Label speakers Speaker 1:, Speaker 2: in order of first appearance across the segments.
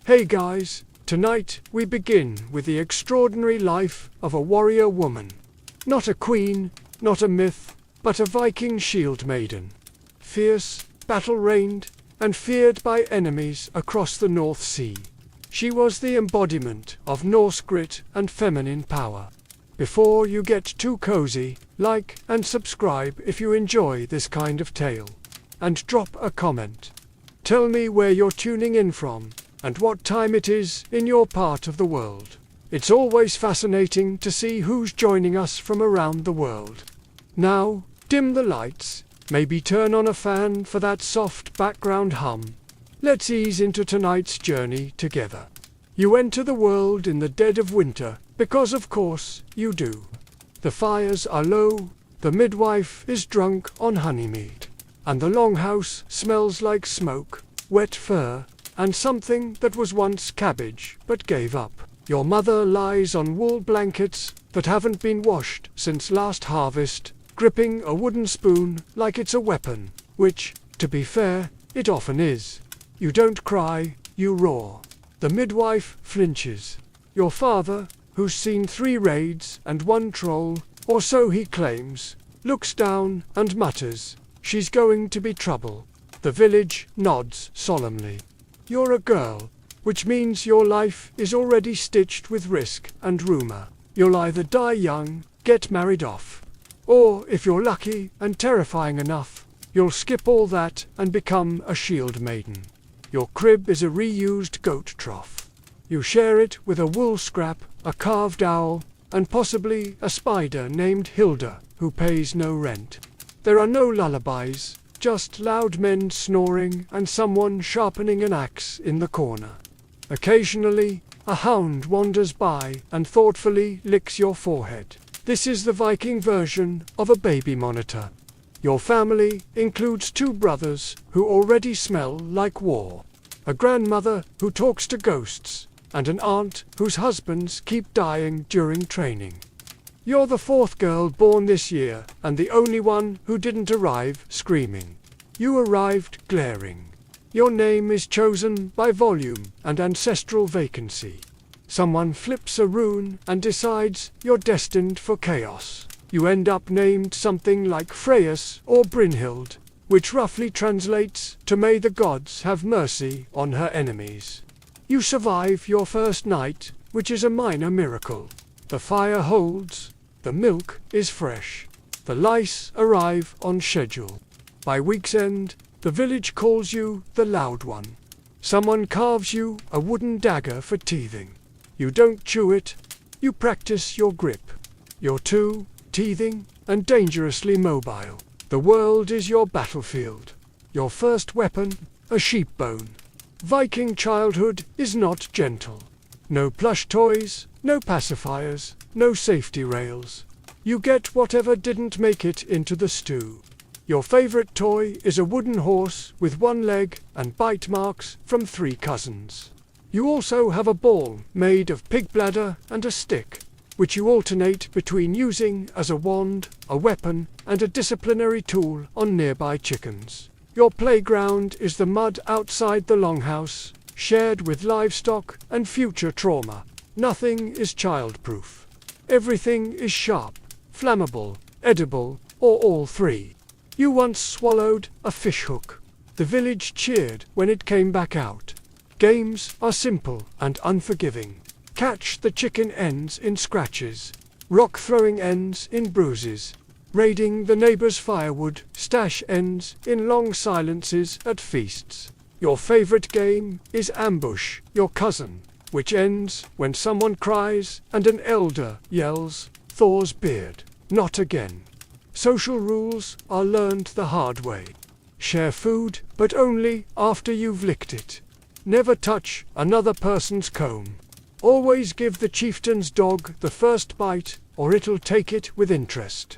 Speaker 1: Hey guys, tonight we begin with the extraordinary life of a warrior woman. Not a queen, not a myth, but a Viking Shieldmaiden. Fierce, battle-rained, and feared by enemies across the North Sea. She was the embodiment of Norse grit and feminine power. Before you get too cozy, like and subscribe if you enjoy this kind of tale. And drop a comment. Tell me where you're tuning in from, and what time it is in your part of the world. It's always fascinating to see who's joining us from around the world. Now, dim the lights, maybe turn on a fan for that soft background hum. Let's ease into tonight's journey together. You enter the world in the dead of winter, because of course you do. The fires are low, the midwife is drunk on honeymead, and the longhouse smells like smoke, wet fur, and something that was once cabbage but gave up. Your mother lies on wool blankets that haven't been washed since last harvest, gripping a wooden spoon like it's a weapon, which, to be fair, it often is. You don't cry, you roar. The midwife flinches. Your father, who's seen 3 raids and 1 troll, or so he claims, looks down and mutters, "She's going to be trouble." The village nods solemnly. You're a girl, which means your life is already stitched with risk and rumor. You'll either die young, get married off, or if you're lucky and terrifying enough, you'll skip all that and become a Shieldmaiden. Your crib is a reused goat trough. You share it with a wool scrap, a carved owl, and possibly a spider named Hilda, who pays no rent. There are no lullabies, just loud men snoring and someone sharpening an axe in the corner. Occasionally, a hound wanders by and thoughtfully licks your forehead. This is the Viking version of a baby monitor. Your family includes 2 brothers who already smell like war, a grandmother who talks to ghosts, and an aunt whose husbands keep dying during training. You're the 4th girl born this year, and the only one who didn't arrive screaming. You arrived glaring. Your name is chosen by volume and ancestral vacancy. Someone flips a rune and decides you're destined for chaos. You end up named something like Freyas or Brynhild, which roughly translates to "May the gods have mercy on her enemies." You survive your first night, which is a minor miracle. The fire holds. The milk is fresh. The lice arrive on schedule. By week's end, the village calls you the loud one. Someone carves you a wooden dagger for teething. You don't chew it. You practice your grip. You're too teething and dangerously mobile. The world is your battlefield. Your first weapon, a sheep bone. Viking childhood is not gentle. No plush toys, no pacifiers, no safety rails. You get whatever didn't make it into the stew. Your favorite toy is a wooden horse with 1 leg and bite marks from 3 cousins. You also have a ball made of pig bladder and a stick, which you alternate between using as a wand, a weapon, and a disciplinary tool on nearby chickens. Your playground is the mud outside the longhouse, shared with livestock and future trauma. Nothing is childproof. Everything is sharp, flammable, edible, or all 3. You once swallowed a fishhook. The village cheered when it came back out. Games are simple and unforgiving. Catch the chicken ends in scratches. Rock throwing ends in bruises. Raiding the neighbor's firewood stash ends in long silences at feasts. Your favorite game is Ambush, your cousin, which ends when someone cries and an elder yells, "Thor's beard, not again." Social rules are learned the hard way. Share food, but only after you've licked it. Never touch another person's comb. Always give the chieftain's dog the first bite, or it'll take it with interest.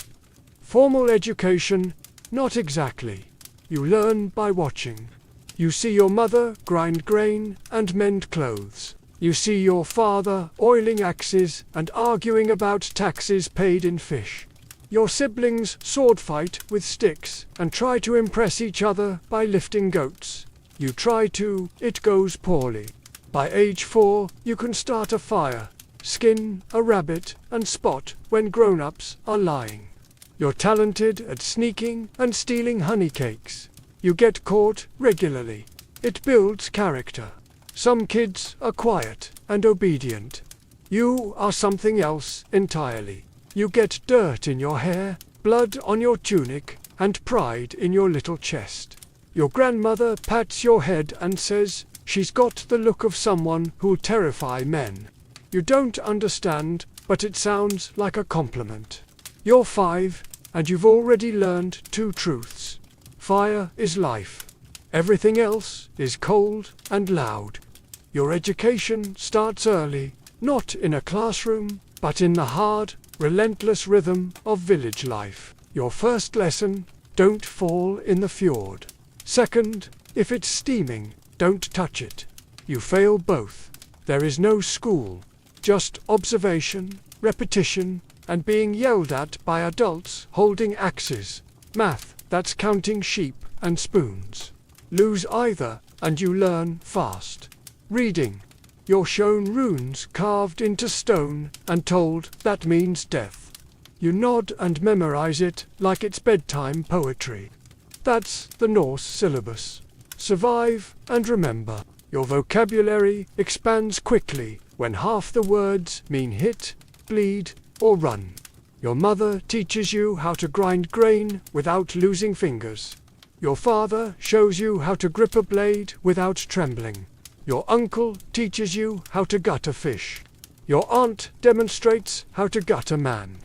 Speaker 1: Formal education? Not exactly. You learn by watching. You see your mother grind grain and mend clothes. You see your father oiling axes and arguing about taxes paid in fish. Your siblings sword fight with sticks and try to impress each other by lifting goats. You try to, it goes poorly. By age 4, you can start a fire, skin a rabbit, and spot when grown-ups are lying. You're talented at sneaking and stealing honey cakes. You get caught regularly. It builds character. Some kids are quiet and obedient. You are something else entirely. You get dirt in your hair, blood on your tunic, and pride in your little chest. Your grandmother pats your head and says, "She's got the look of someone who'll terrify men." You don't understand, but it sounds like a compliment. You're 5, and you've already learned 2 truths. Fire is life. Everything else is cold and loud. Your education starts early, not in a classroom, but in the hard, relentless rhythm of village life. Your first lesson: don't fall in the fjord. Second, if it's steaming, don't touch it. You fail both. There is no school, just observation, repetition, and being yelled at by adults holding axes. Math, that's counting sheep and spoons. Lose either, and you learn fast. Reading. You're shown runes carved into stone and told that means death. You nod and memorize it like it's bedtime poetry. That's the Norse syllabus. Survive and remember. Your vocabulary expands quickly when half the words mean hit, bleed, or run. Your mother teaches you how to grind grain without losing fingers. Your father shows you how to grip a blade without trembling. Your uncle teaches you how to gut a fish. Your aunt demonstrates how to gut a man.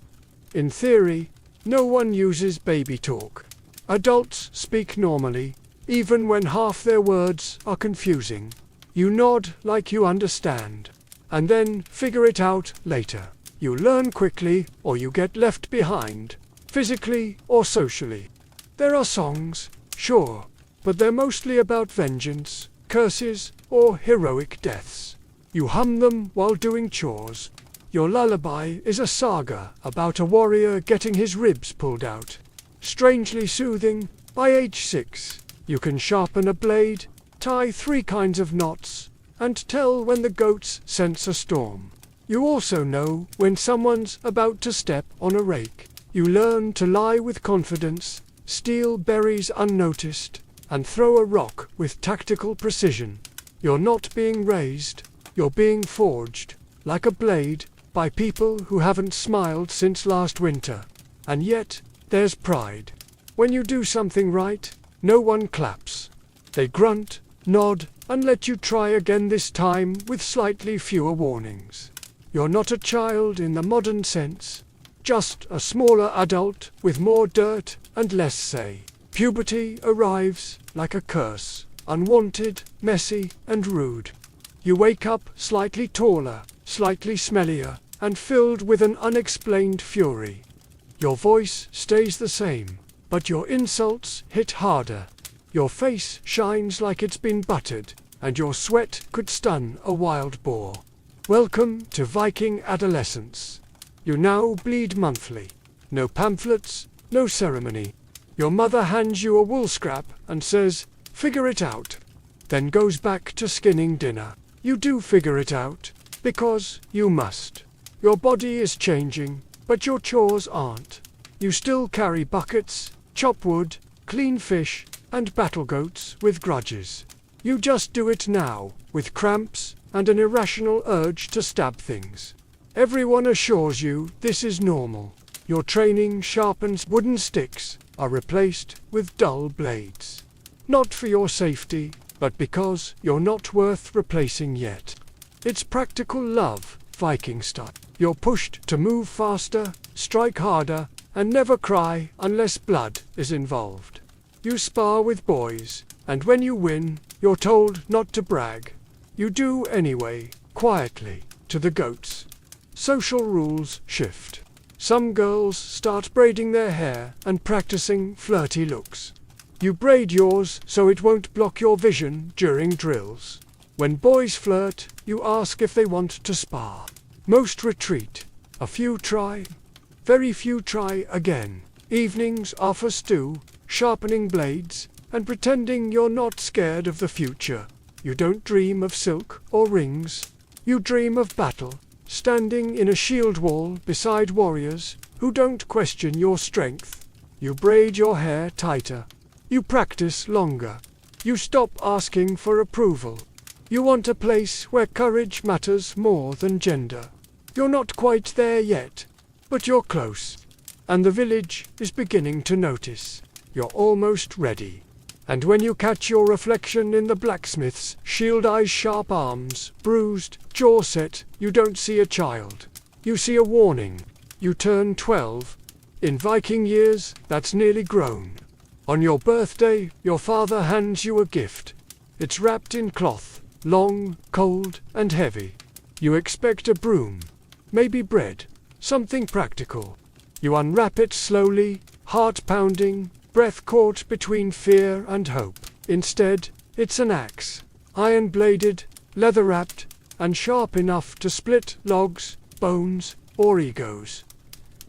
Speaker 1: In theory, no one uses baby talk. Adults speak normally, even when half their words are confusing. You nod like you understand, and then figure it out later. You learn quickly, or you get left behind, physically or socially. There are songs, sure, but they're mostly about vengeance, curses, or heroic deaths. You hum them while doing chores. Your lullaby is a saga about a warrior getting his ribs pulled out. Strangely soothing, by age 6, you can sharpen a blade, tie 3 kinds of knots, and tell when the goats sense a storm. You also know when someone's about to step on a rake. You learn to lie with confidence, steal berries unnoticed, and throw a rock with tactical precision. You're not being raised, you're being forged, like a blade, by people who haven't smiled since last winter. And yet, there's pride. When you do something right, no one claps. They grunt, nod, and let you try again, this time with slightly fewer warnings. You're not a child in the modern sense, just a smaller adult with more dirt and less say. Puberty arrives like a curse, unwanted, messy, and rude. You wake up slightly taller, slightly smellier, and filled with an unexplained fury. Your voice stays the same, but your insults hit harder. Your face shines like it's been buttered, and your sweat could stun a wild boar. Welcome to Viking adolescence. You now bleed monthly. No pamphlets, no ceremony. Your mother hands you a wool scrap and says, "Figure it out," then goes back to skinning dinner. You do figure it out, because you must. Your body is changing, but your chores aren't. You still carry buckets, chop wood, clean fish, and battle goats with grudges. You just do it now, with cramps and an irrational urge to stab things. Everyone assures you this is normal. Your training sharpens wooden sticks, are replaced with dull blades. Not for your safety, but because you're not worth replacing yet. It's practical love, Viking style. You're pushed to move faster, strike harder, and never cry unless blood is involved. You spar with boys, and when you win, you're told not to brag. You do anyway, quietly, to the goats. Social rules shift. Some girls start braiding their hair and practicing flirty looks. You braid yours so it won't block your vision during drills. When boys flirt, you ask if they want to spar. Most retreat. A few try. Very few try again. Evenings are for stew, sharpening blades, and pretending you're not scared of the future. You don't dream of silk or rings. You dream of battle, standing in a shield wall beside warriors who don't question your strength. You braid your hair tighter. You practice longer. You stop asking for approval. You want a place where courage matters more than gender. You're not quite there yet, but you're close. And the village is beginning to notice. You're almost ready. And when you catch your reflection in the blacksmith's shield eyes, sharp arms, bruised, jaw set, you don't see a child. You see a warning. You turn 12. In Viking years, that's nearly grown. On your birthday, your father hands you a gift. It's wrapped in cloth, long, cold, and heavy. You expect a broom, maybe bread, something practical. You unwrap it slowly, heart pounding, breath caught between fear and hope. Instead, it's an axe, iron-bladed, leather-wrapped, and sharp enough to split logs, bones, or egos.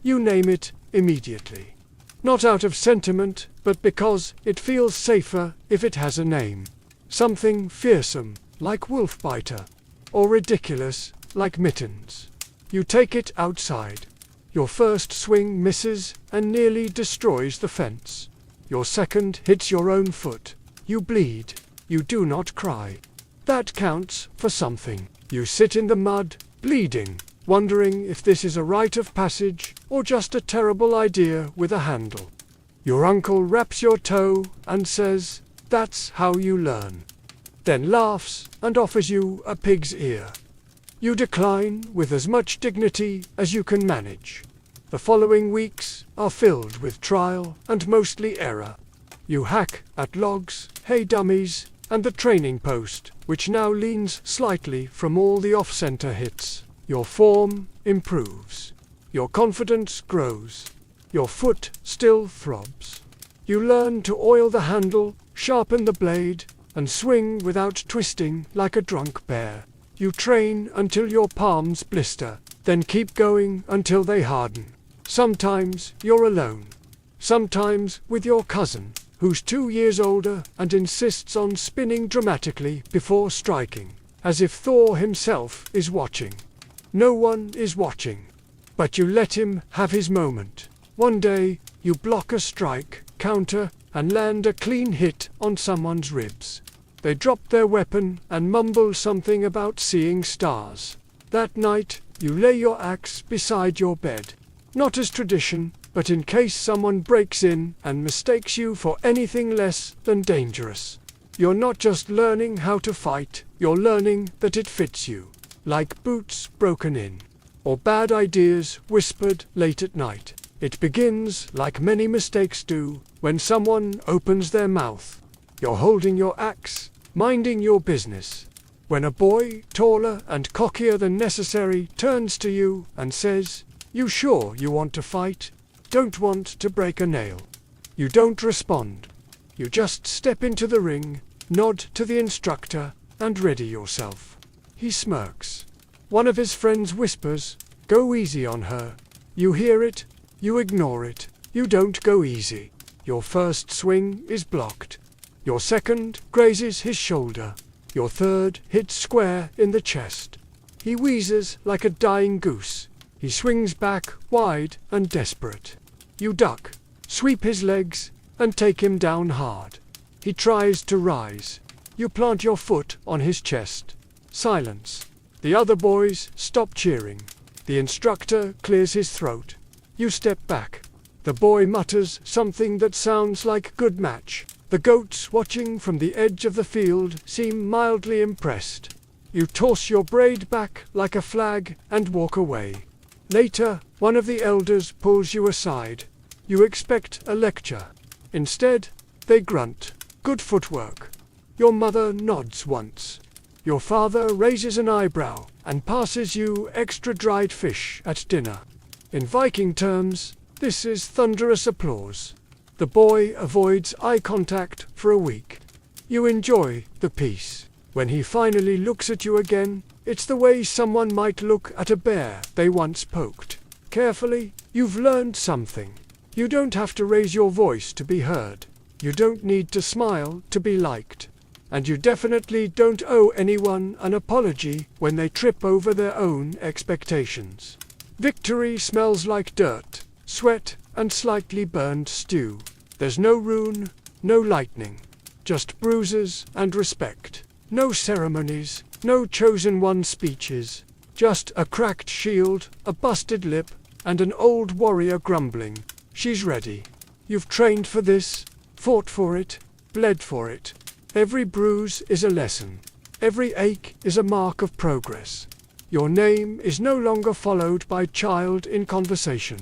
Speaker 1: You name it immediately. Not out of sentiment, but because it feels safer if it has a name. Something fearsome, like Wolfbiter, or ridiculous, like Mittens. You take it outside. Your first swing misses and nearly destroys the fence. Your second hits your own foot. You bleed. You do not cry. That counts for something. You sit in the mud, bleeding, wondering if this is a rite of passage or just a terrible idea with a handle. Your uncle wraps your toe and says, "That's how you learn." Then laughs and offers you a pig's ear. You decline with as much dignity as you can manage. The following weeks are filled with trial and mostly error. You hack at logs, hay dummies, and the training post, which now leans slightly from all the off-center hits. Your form improves. Your confidence grows. Your foot still throbs. You learn to oil the handle, sharpen the blade, and swing without twisting like a drunk bear. You train until your palms blister, then keep going until they harden. Sometimes you're alone. Sometimes with your cousin, who's 2 years older and insists on spinning dramatically before striking, as if Thor himself is watching. No one is watching, but you let him have his moment. One day, you block a strike, counter, and land a clean hit on someone's ribs. They drop their weapon and mumble something about seeing stars. That night, you lay your axe beside your bed. Not as tradition, but in case someone breaks in and mistakes you for anything less than dangerous. You're not just learning how to fight, you're learning that it fits you. Like boots broken in, or bad ideas whispered late at night. It begins, like many mistakes do, when someone opens their mouth. You're holding your axe, minding your business, when a boy, taller and cockier than necessary, turns to you and says, "You sure you want to fight? Don't want to break a nail?" You don't respond. You just step into the ring, nod to the instructor, and ready yourself. He smirks. One of his friends whispers, "Go easy on her." You hear it, you ignore it, you don't go easy. Your first swing is blocked. Your second grazes his shoulder. Your third hits square in the chest. He wheezes like a dying goose. He swings back, wide and desperate. You duck, sweep his legs, and take him down hard. He tries to rise. You plant your foot on his chest. Silence. The other boys stop cheering. The instructor clears his throat. You step back. The boy mutters something that sounds like "good match." The goats watching from the edge of the field seem mildly impressed. You toss your braid back like a flag and walk away. Later, one of the elders pulls you aside. You expect a lecture. Instead, they grunt. "Good footwork." Your mother nods once. Your father raises an eyebrow and passes you extra dried fish at dinner. In Viking terms, this is thunderous applause. The boy avoids eye contact for a week. You enjoy the peace. When he finally looks at you again, it's the way someone might look at a bear they once poked. Carefully, you've learned something. You don't have to raise your voice to be heard. You don't need to smile to be liked. And you definitely don't owe anyone an apology when they trip over their own expectations. Victory smells like dirt, sweat, and slightly burned stew. There's no rune, no lightning, just bruises and respect. No ceremonies, no chosen one speeches, just a cracked shield, a busted lip, and an old warrior grumbling, "She's ready." You've trained for this, fought for it, bled for it. Every bruise is a lesson. Every ache is a mark of progress. Your name is no longer followed by child in conversation.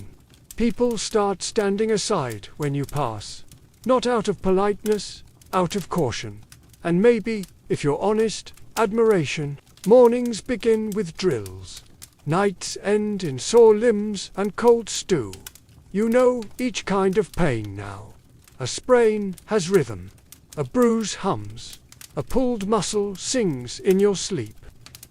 Speaker 1: People start standing aside when you pass. Not out of politeness, out of caution. And maybe, if you're honest, admiration. Mornings begin with drills. Nights end in sore limbs and cold stew. You know each kind of pain now. A sprain has rhythm. A bruise hums. A pulled muscle sings in your sleep.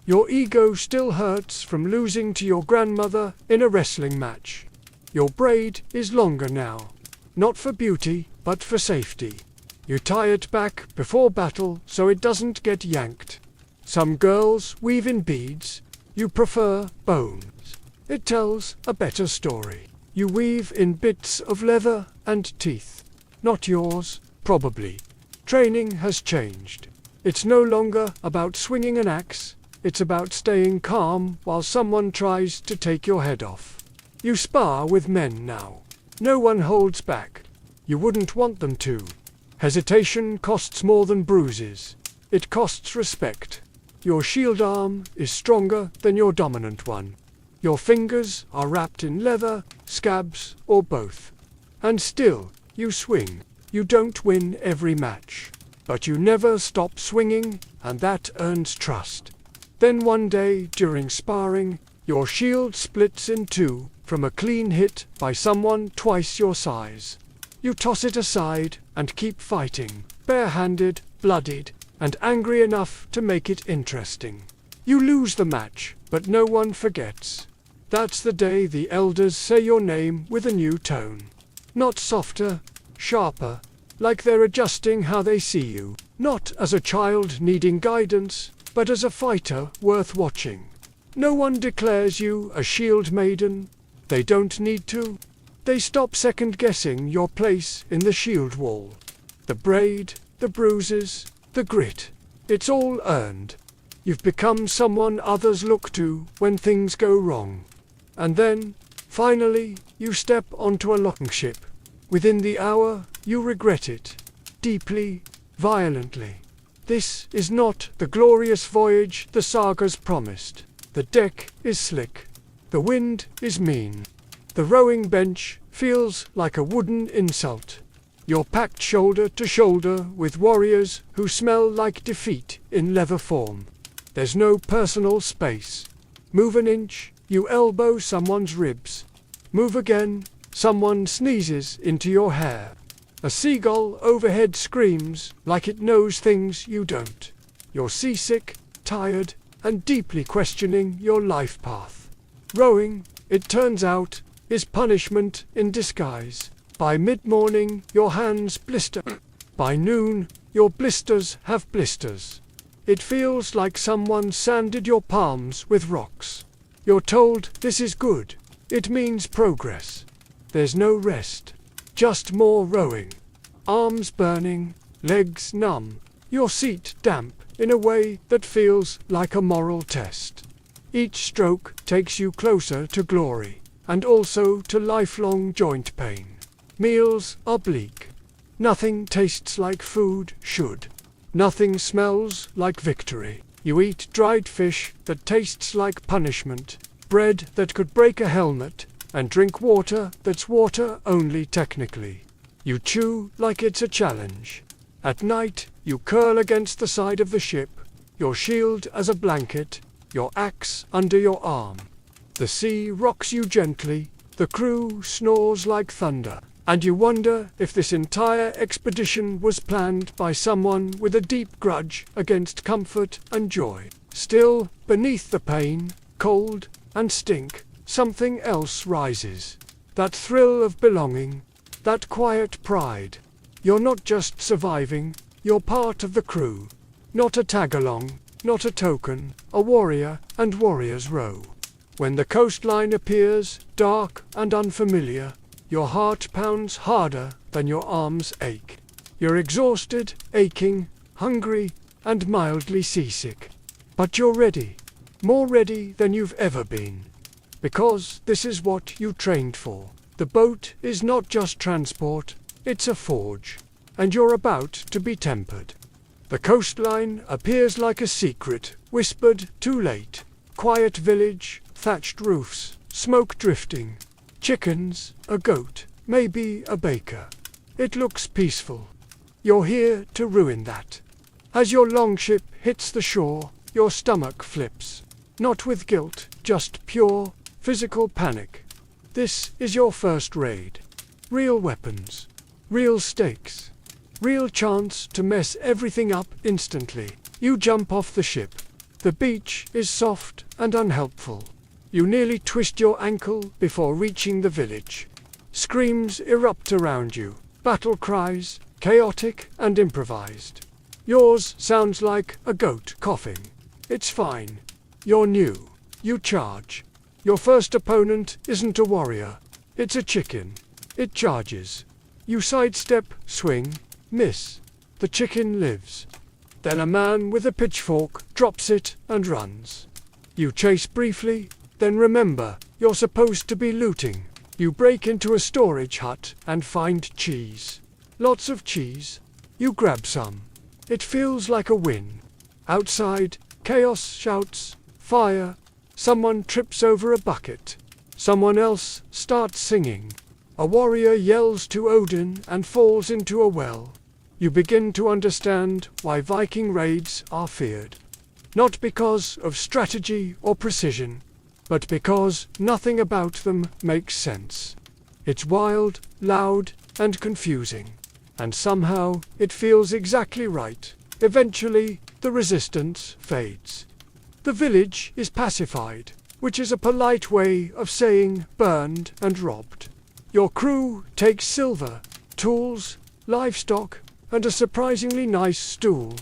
Speaker 1: Your ego still hurts from losing to your grandmother in a wrestling match. Your braid is longer now. Not for beauty, but for safety. You tie it back before battle so it doesn't get yanked. Some girls weave in beads. You prefer bones. It tells a better story. You weave in bits of leather and teeth. Not yours, probably. Training has changed. It's no longer about swinging an axe. It's about staying calm while someone tries to take your head off. You spar with men now. No one holds back. You wouldn't want them to. Hesitation costs more than bruises. It costs respect. Your shield arm is stronger than your dominant one. Your fingers are wrapped in leather, scabs, or both. And still, you swing. You don't win every match. But you never stop swinging, and that earns trust. Then one day, during sparring, your shield splits in two from a clean hit by someone twice your size. You toss it aside and keep fighting, bare-handed, bloodied, and angry enough to make it interesting. You lose the match, but no one forgets. That's the day the elders say your name with a new tone. Not softer, sharper, like they're adjusting how they see you. Not as a child needing guidance, but as a fighter worth watching. No one declares you a Shieldmaiden. They don't need to. They stop second-guessing your place in the shield wall. The braid, the bruises, the grit. It's all earned. You've become someone others look to when things go wrong. And then, finally, you step onto a locking ship. Within the hour, you regret it. Deeply, violently. This is not the glorious voyage the sagas promised. The deck is slick. The wind is mean. The rowing bench feels like a wooden insult. You're packed shoulder to shoulder with warriors who smell like defeat in leather form. There's no personal space. Move an inch, you elbow someone's ribs. Move again, someone sneezes into your hair. A seagull overhead screams like it knows things you don't. You're seasick, tired, and deeply questioning your life path. Rowing, it turns out, is punishment in disguise. By mid-morning, your hands blister. By noon, your blisters have blisters. It feels like someone sanded your palms with rocks. You're told this is good. It means progress. There's no rest. Just more rowing. Arms burning, legs numb. Your seat damp in a way that feels like a moral test. Each stroke takes you closer to glory, and also to lifelong joint pain. Meals are bleak. Nothing tastes like food should. Nothing smells like victory. You eat dried fish that tastes like punishment, bread that could break a helmet, and drink water that's water only technically. You chew like it's a challenge. At night, you curl against the side of the ship, your shield as a blanket, your axe under your arm. The sea rocks you gently, the crew snores like thunder, and you wonder if this entire expedition was planned by someone with a deep grudge against comfort and joy. Still, beneath the pain, cold, and stink, something else rises. That thrill of belonging, that quiet pride. You're not just surviving, you're part of the crew. Not a tag-along, not a token, a warrior and warrior's row. When the coastline appears dark and unfamiliar, your heart pounds harder than your arms ache. You're exhausted, aching, hungry, and mildly seasick. But you're ready, more ready than you've ever been. Because this is what you trained for. The boat is not just transport, it's a forge. And you're about to be tempered. The coastline appears like a secret, whispered too late. Quiet village, thatched roofs, smoke drifting. Chickens, a goat, maybe a baker. It looks peaceful. You're here to ruin that. As your longship hits the shore, your stomach flips. Not with guilt, just pure, physical panic. This is your first raid. Real weapons. Real stakes. Real chance to mess everything up instantly. You jump off the ship. The beach is soft and unhelpful. You nearly twist your ankle before reaching the village. Screams erupt around you. Battle cries, chaotic and improvised. Yours sounds like a goat coughing. It's fine. You're new. You charge. Your first opponent isn't a warrior. It's a chicken. It charges. You sidestep, swing, miss. The chicken lives. Then a man with a pitchfork drops it and runs. You chase briefly, then remember, you're supposed to be looting. You break into a storage hut and find cheese. Lots of cheese. You grab some. It feels like a win. Outside, chaos shouts, fire. Someone trips over a bucket. Someone else starts singing. A warrior yells to Odin and falls into a well. You begin to understand why Viking raids are feared. Not because of strategy or precision, but because nothing about them makes sense. It's wild, loud, and confusing. And somehow it feels exactly right. Eventually, the resistance fades. The village is pacified, which is a polite way of saying burned and robbed. Your crew takes silver, tools, livestock, and a surprisingly nice stool.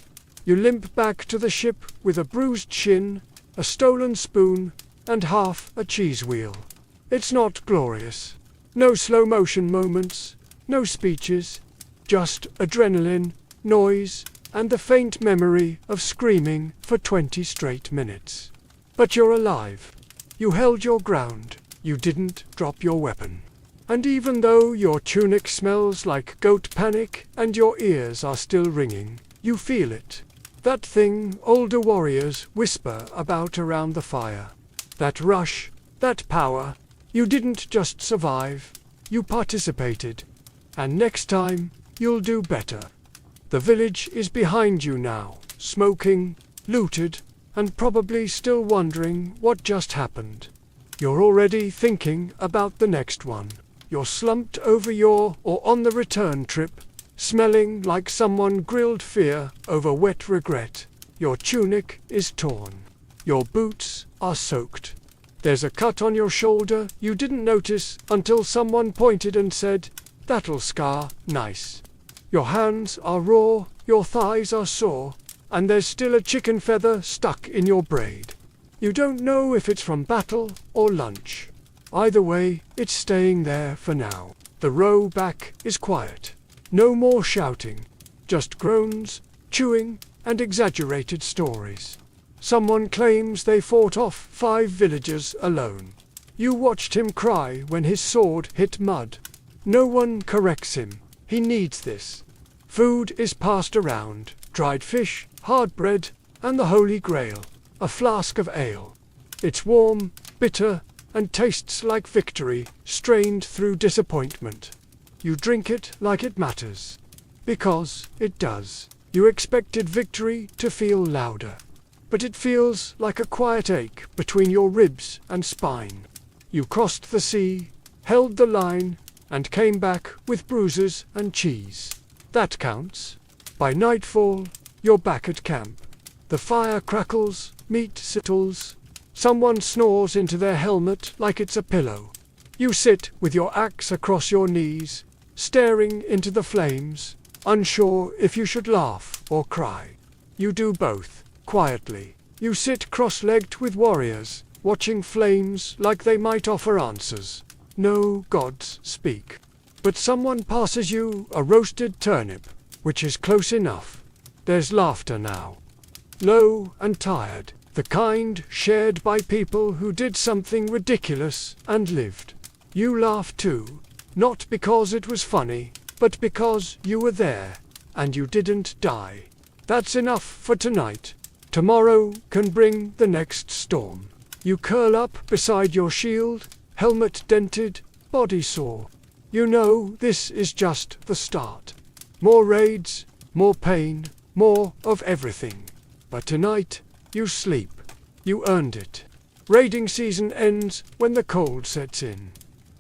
Speaker 1: You limp back to the ship with a bruised shin, a stolen spoon, and half a cheese wheel. It's not glorious. No slow-motion moments, no speeches, just adrenaline, noise, and the faint memory of screaming for 20 straight minutes. But you're alive. You held your ground. You didn't drop your weapon. And even though your tunic smells like goat panic and your ears are still ringing, you feel it. That thing older warriors whisper about around the fire. That rush, that power. You didn't just survive, you participated. And next time, you'll do better. The village is behind you now, smoking, looted, and probably still wondering what just happened. You're already thinking about the next one. You're slumped over or on the return trip, smelling like someone grilled fear over wet regret. Your tunic is torn. Your boots are soaked. There's a cut on your shoulder you didn't notice until someone pointed and said, "That'll scar, nice." Your hands are raw, your thighs are sore, and there's still a chicken feather stuck in your braid. You don't know if it's from battle or lunch. Either way, it's staying there for now. The row back is quiet. No more shouting. Just groans, chewing, and exaggerated stories. Someone claims they fought off 5 villagers alone. You watched him cry when his sword hit mud. No one corrects him. He needs this. Food is passed around. Dried fish, hard bread, and the Holy Grail. A flask of ale. It's warm, bitter, and tastes like victory, strained through disappointment. You drink it like it matters. Because it does. You expected victory to feel louder. But it feels like a quiet ache between your ribs and spine. You crossed the sea, held the line, and came back with bruises and cheese. That counts. By nightfall, you're back at camp. The fire crackles, meat sizzles. Someone snores into their helmet like it's a pillow. You sit with your axe across your knees, staring into the flames, unsure if you should laugh or cry. You do both, quietly. You sit cross-legged with warriors, watching flames like they might offer answers. No gods speak. But someone passes you a roasted turnip, which is close enough. There's laughter now. Low and tired, the kind shared by people who did something ridiculous and lived. You laugh too, not because it was funny, but because you were there, and you didn't die. That's enough for tonight. Tomorrow can bring the next storm. You curl up beside your shield, helmet dented, body sore. You know this is just the start. More raids, more pain, more of everything. But tonight, you sleep. You earned it. Raiding season ends when the cold sets in.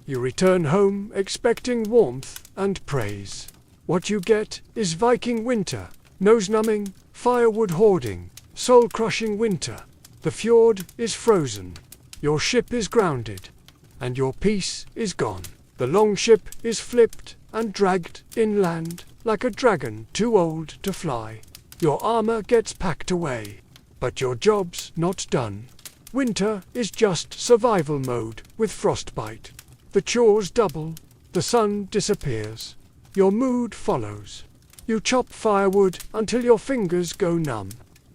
Speaker 1: You return home expecting warmth and praise. What you get is Viking winter, nose-numbing, firewood hoarding, soul-crushing winter. The fjord is frozen. Your ship is grounded. And your peace is gone. The longship is flipped and dragged inland like a dragon too old to fly. Your armor gets packed away. But your job's not done. Winter is just survival mode with frostbite. The chores double. The sun disappears. Your mood follows. You chop firewood until your fingers go numb.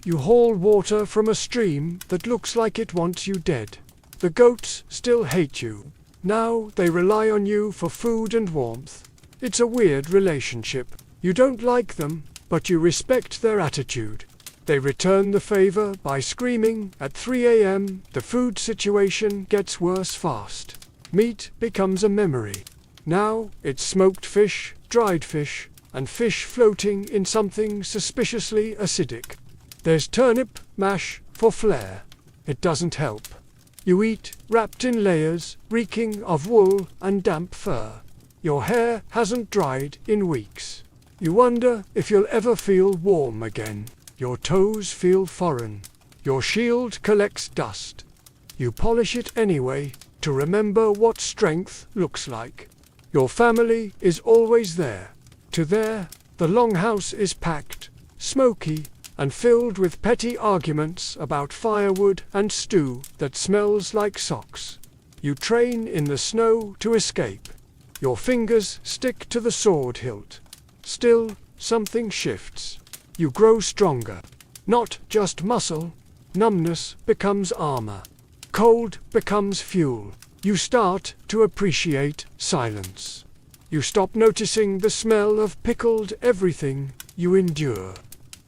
Speaker 1: You haul water from a stream that looks like it wants you dead. The goats still hate you. Now they rely on you for food and warmth. It's a weird relationship. You don't like them, but you respect their attitude. They return the favor by screaming at 3 a.m. The food situation gets worse fast. Meat becomes a memory. Now it's smoked fish, dried fish, and fish floating in something suspiciously acidic. There's turnip mash for flair. It doesn't help. You eat, wrapped in layers, reeking of wool and damp fur. Your hair hasn't dried in weeks. You wonder if you'll ever feel warm again. Your toes feel foreign. Your shield collects dust. You polish it anyway, to remember what strength looks like. Your family is always there. To there, the longhouse is packed, smoky, and filled with petty arguments about firewood and stew that smells like socks. You train in the snow to escape. Your fingers stick to the sword hilt. Still, something shifts. You grow stronger. Not just muscle. Numbness becomes armor. Cold becomes fuel. You start to appreciate silence. You stop noticing the smell of pickled everything you endure.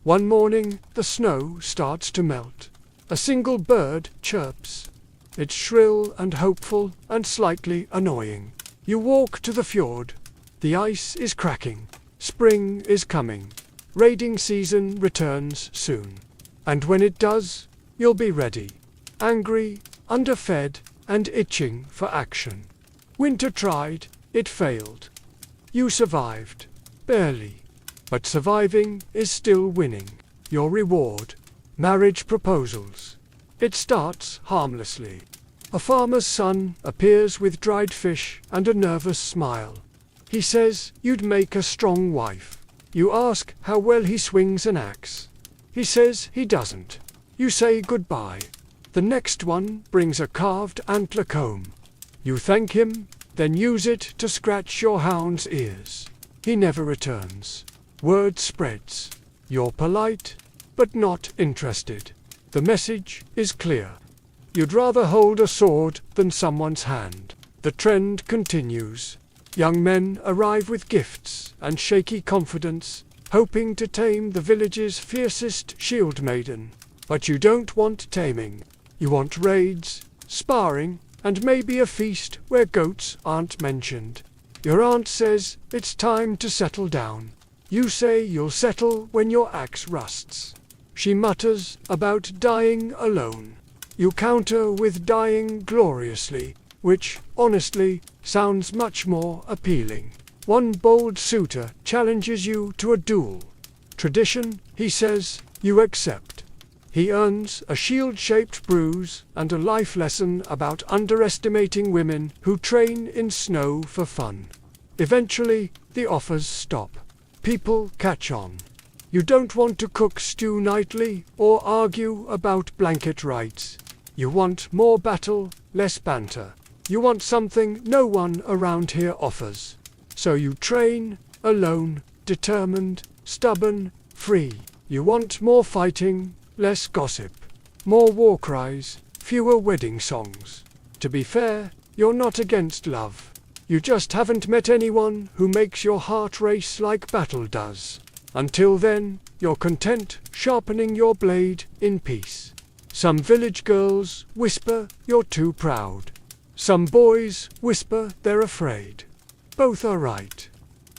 Speaker 1: One morning, the snow starts to melt. A single bird chirps. It's shrill and hopeful and slightly annoying. You walk to the fjord. The ice is cracking. Spring is coming. Raiding season returns soon. And when it does, you'll be ready. Angry, underfed, and itching for action. Winter tried, it failed. You survived. Barely. But surviving is still winning. Your reward. Marriage proposals. It starts harmlessly. A farmer's son appears with dried fish and a nervous smile. He says you'd make a strong wife. You ask how well he swings an axe. He says he doesn't. You say goodbye. The next one brings a carved antler comb. You thank him, then use it to scratch your hound's ears. He never returns. Word spreads. You're polite, but not interested. The message is clear. You'd rather hold a sword than someone's hand. The trend continues. Young men arrive with gifts and shaky confidence, hoping to tame the village's fiercest Shieldmaiden. But you don't want taming. You want raids, sparring, and maybe a feast where goats aren't mentioned. Your aunt says it's time to settle down. You say you'll settle when your axe rusts. She mutters about dying alone. You counter with dying gloriously, which, honestly, sounds much more appealing. One bold suitor challenges you to a duel. Tradition, he says, you accept. He earns a shield-shaped bruise and a life lesson about underestimating women who train in snow for fun. Eventually, the offers stop. People catch on. You don't want to cook stew nightly or argue about blanket rights. You want more battle, less banter. You want something no one around here offers. So you train, alone, determined, stubborn, free. You want more fighting, less gossip. More war cries, fewer wedding songs. To be fair, you're not against love. You just haven't met anyone who makes your heart race like battle does. Until then, you're content sharpening your blade in peace. Some village girls whisper you're too proud. Some boys whisper they're afraid. Both are right.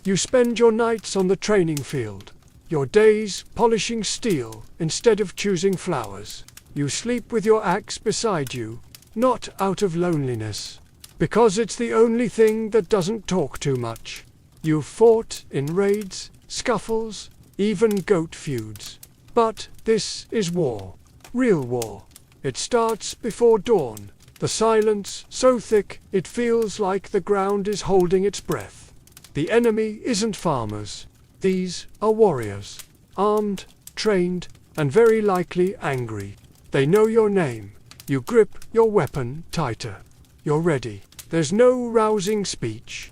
Speaker 1: You spend your nights on the training field, your days polishing steel instead of choosing flowers. You sleep with your axe beside you, not out of loneliness, because it's the only thing that doesn't talk too much. You've fought in raids, scuffles, even goat feuds. But this is war. Real war. It starts before dawn. The silence so thick it feels like the ground is holding its breath. The enemy isn't farmers. These are warriors. Armed, trained, and very likely angry. They know your name. You grip your weapon tighter. You're ready. There's no rousing speech.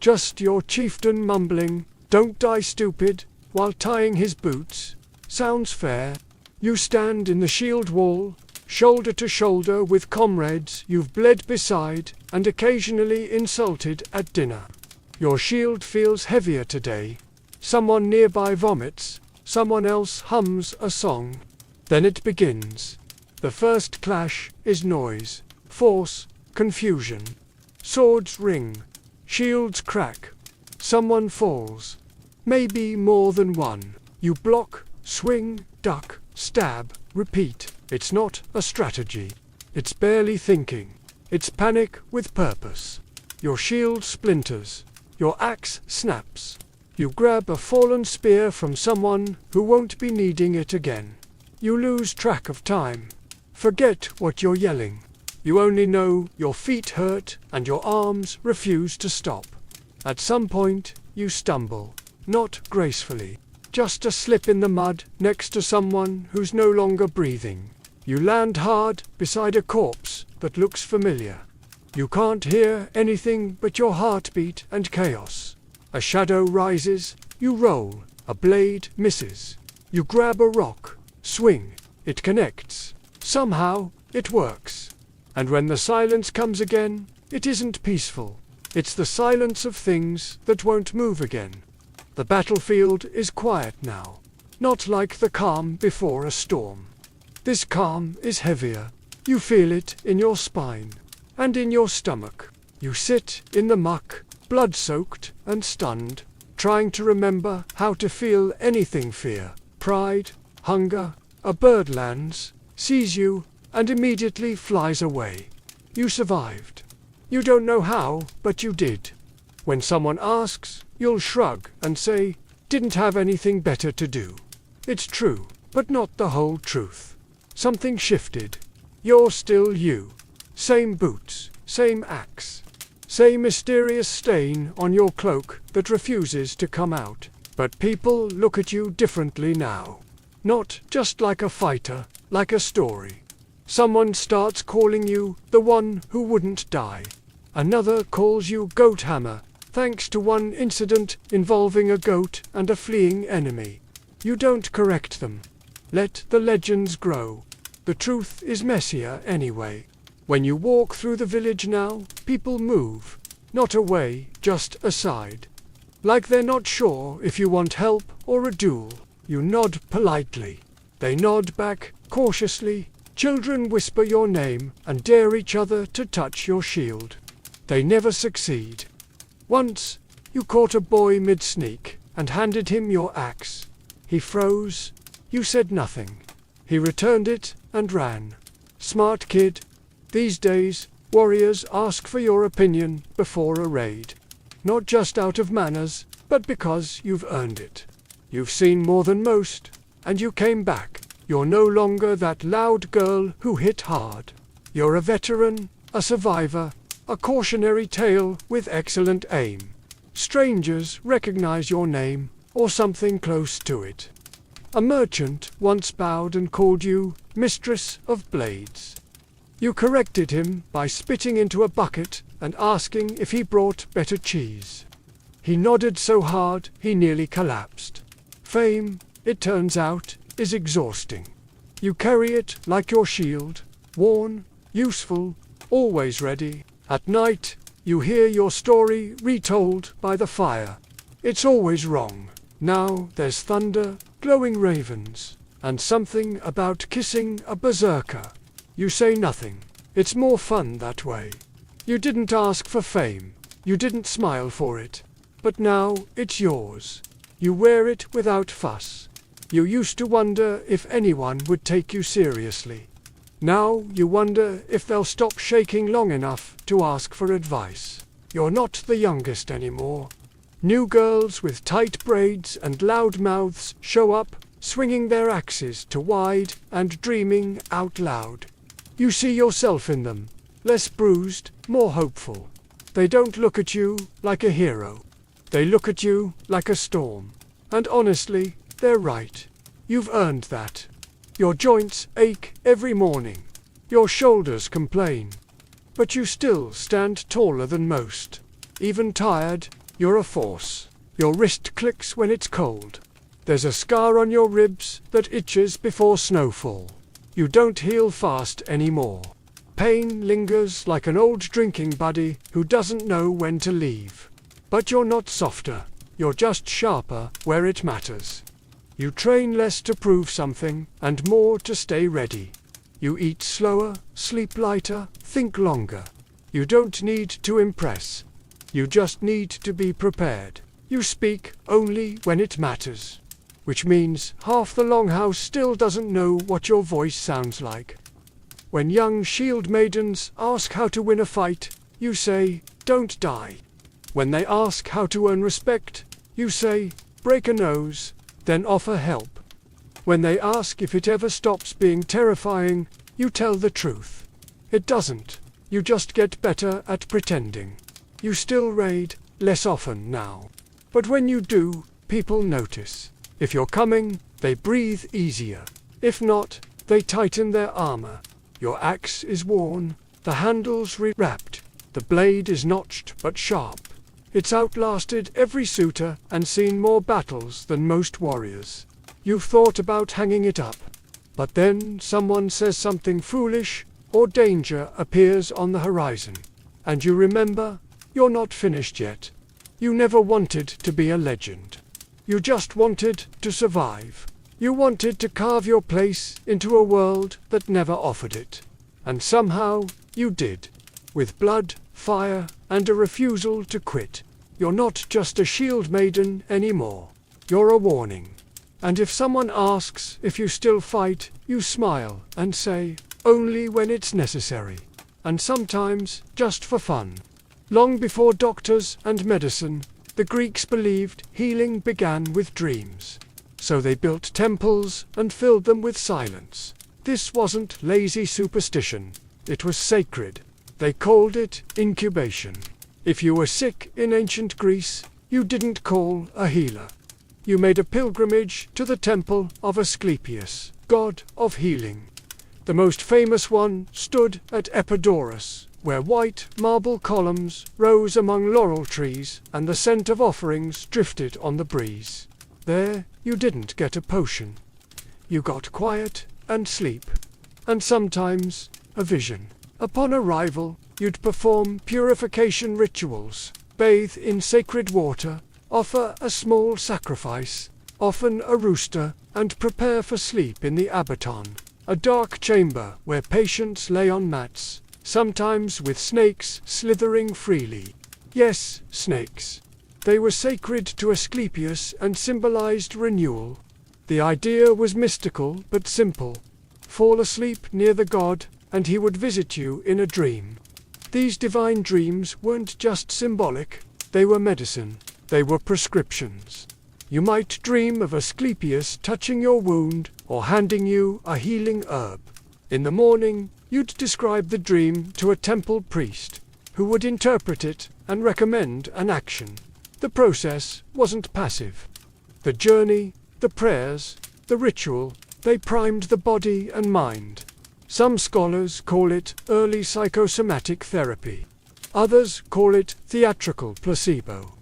Speaker 1: Just your chieftain mumbling, "Don't die, stupid," while tying his boots. Sounds fair. You stand in the shield wall, shoulder to shoulder with comrades you've bled beside and occasionally insulted at dinner. Your shield feels heavier today. Someone nearby vomits, someone else hums a song. Then it begins. The first clash is noise, force, confusion. Swords ring, shields crack. Someone falls. Maybe more than one. You block, swing, duck, stab, repeat. It's not a strategy. It's barely thinking. It's panic with purpose. Your shield splinters. Your axe snaps. You grab a fallen spear from someone who won't be needing it again. You lose track of time. Forget what you're yelling. You only know your feet hurt and your arms refuse to stop. At some point, you stumble. Not gracefully. Just a slip in the mud next to someone who's no longer breathing. You land hard beside a corpse that looks familiar. You can't hear anything but your heartbeat and chaos. A shadow rises, you roll, a blade misses. You grab a rock, swing, it connects. Somehow, it works. And when the silence comes again, it isn't peaceful. It's the silence of things that won't move again. The battlefield is quiet now. Not like the calm before a storm. This calm is heavier. You feel it in your spine and in your stomach. You sit in the muck, blood-soaked and stunned, trying to remember how to feel anything fear, pride, hunger. A bird lands, sees you, and immediately flies away. You survived. You don't know how, but you did. When someone asks, you'll shrug and say, "Didn't have anything better to do." It's true, but not the whole truth. Something shifted. You're still you. Same boots, same axe. Same mysterious stain on your cloak that refuses to come out. But people look at you differently now. Not just like a fighter, like a story. Someone starts calling you the one who wouldn't die. Another calls you Goat Hammer, thanks to one incident involving a goat and a fleeing enemy. You don't correct them. Let the legends grow. The truth is messier anyway. When you walk through the village now, people move. Not away, just aside. Like they're not sure if you want help or a duel. You nod politely. They nod back, cautiously. Children whisper your name and dare each other to touch your shield. They never succeed. Once, you caught a boy mid-sneak and handed him your axe. He froze. You said nothing. He returned it and ran. Smart kid. These days, warriors ask for your opinion before a raid. Not just out of manners, but because you've earned it. You've seen more than most, and you came back. You're no longer that loud girl who hit hard. You're a veteran, a survivor, a cautionary tale with excellent aim. Strangers recognize your name, or something close to it. A merchant once bowed and called you mistress of blades. You corrected him by spitting into a bucket and asking if he brought better cheese. He nodded so hard he nearly collapsed. Fame, it turns out, is exhausting. You carry it like your shield, worn, useful, always ready. At night, you hear your story retold by the fire. It's always wrong. Now there's thunder, glowing ravens, and something about kissing a berserker. You say nothing. It's more fun that way. You didn't ask for fame. You didn't smile for it. But now it's yours. You wear it without fuss. You used to wonder if anyone would take you seriously. Now you wonder if they'll stop shaking long enough to ask for advice. You're not the youngest anymore. New girls with tight braids and loud mouths show up, swinging their axes to wide and dreaming out loud. You see yourself in them, less bruised, more hopeful. They don't look at you like a hero. They look at you like a storm. And honestly, they're right. You've earned that. Your joints ache every morning. Your shoulders complain. But you still stand taller than most. Even tired, you're a force. Your wrist clicks when it's cold. There's a scar on your ribs that itches before snowfall. You don't heal fast anymore. Pain lingers like an old drinking buddy who doesn't know when to leave. But you're not softer. You're just sharper where it matters. You train less to prove something, and more to stay ready. You eat slower, sleep lighter, think longer. You don't need to impress. You just need to be prepared. You speak only when it matters. Which means half the Longhouse still doesn't know what your voice sounds like. When young Shieldmaidens ask how to win a fight, you say, don't die. When they ask how to earn respect, you say, break a nose, then offer help. When they ask if it ever stops being terrifying, you tell the truth. It doesn't. You just get better at pretending. You still raid, less often now. But when you do, people notice. If you're coming, they breathe easier. If not, they tighten their armor. Your axe is worn, the handle's re-wrapped, the blade is notched but sharp. It's outlasted every suitor and seen more battles than most warriors. You've thought about hanging it up. But then someone says something foolish, or danger appears on the horizon. And you remember, you're not finished yet. You never wanted to be a legend. You just wanted to survive. You wanted to carve your place into a world that never offered it. And somehow, you did. With blood, fire, and a refusal to quit. You're not just a Shieldmaiden anymore. You're a warning. And if someone asks if you still fight, you smile and say, only when it's necessary. And sometimes, just for fun. Long before doctors and medicine, the Greeks believed healing began with dreams. So they built temples and filled them with silence. This wasn't lazy superstition. It was sacred. They called it incubation. If you were sick in ancient Greece, you didn't call a healer. You made a pilgrimage to the temple of Asclepius, god of healing. The most famous one stood at Epidaurus, where white marble columns rose among laurel trees and the scent of offerings drifted on the breeze. There, you didn't get a potion. You got quiet and sleep, and sometimes a vision. Upon arrival, you'd perform purification rituals, bathe in sacred water, offer a small sacrifice, often a rooster, and prepare for sleep in the abaton, a dark chamber where patients lay on mats, sometimes with snakes slithering freely. Yes, snakes. They were sacred to Asclepius and symbolized renewal. The idea was mystical but simple. Fall asleep near the god, and he would visit you in a dream. These divine dreams weren't just symbolic, they were medicine, they were prescriptions. You might dream of Asclepius touching your wound or handing you a healing herb. In the morning, you'd describe the dream to a temple priest, who would interpret it and recommend an action. The process wasn't passive. The journey, the prayers, the ritual, they primed the body and mind. Some scholars call it early psychosomatic therapy. Others call it theatrical placebo.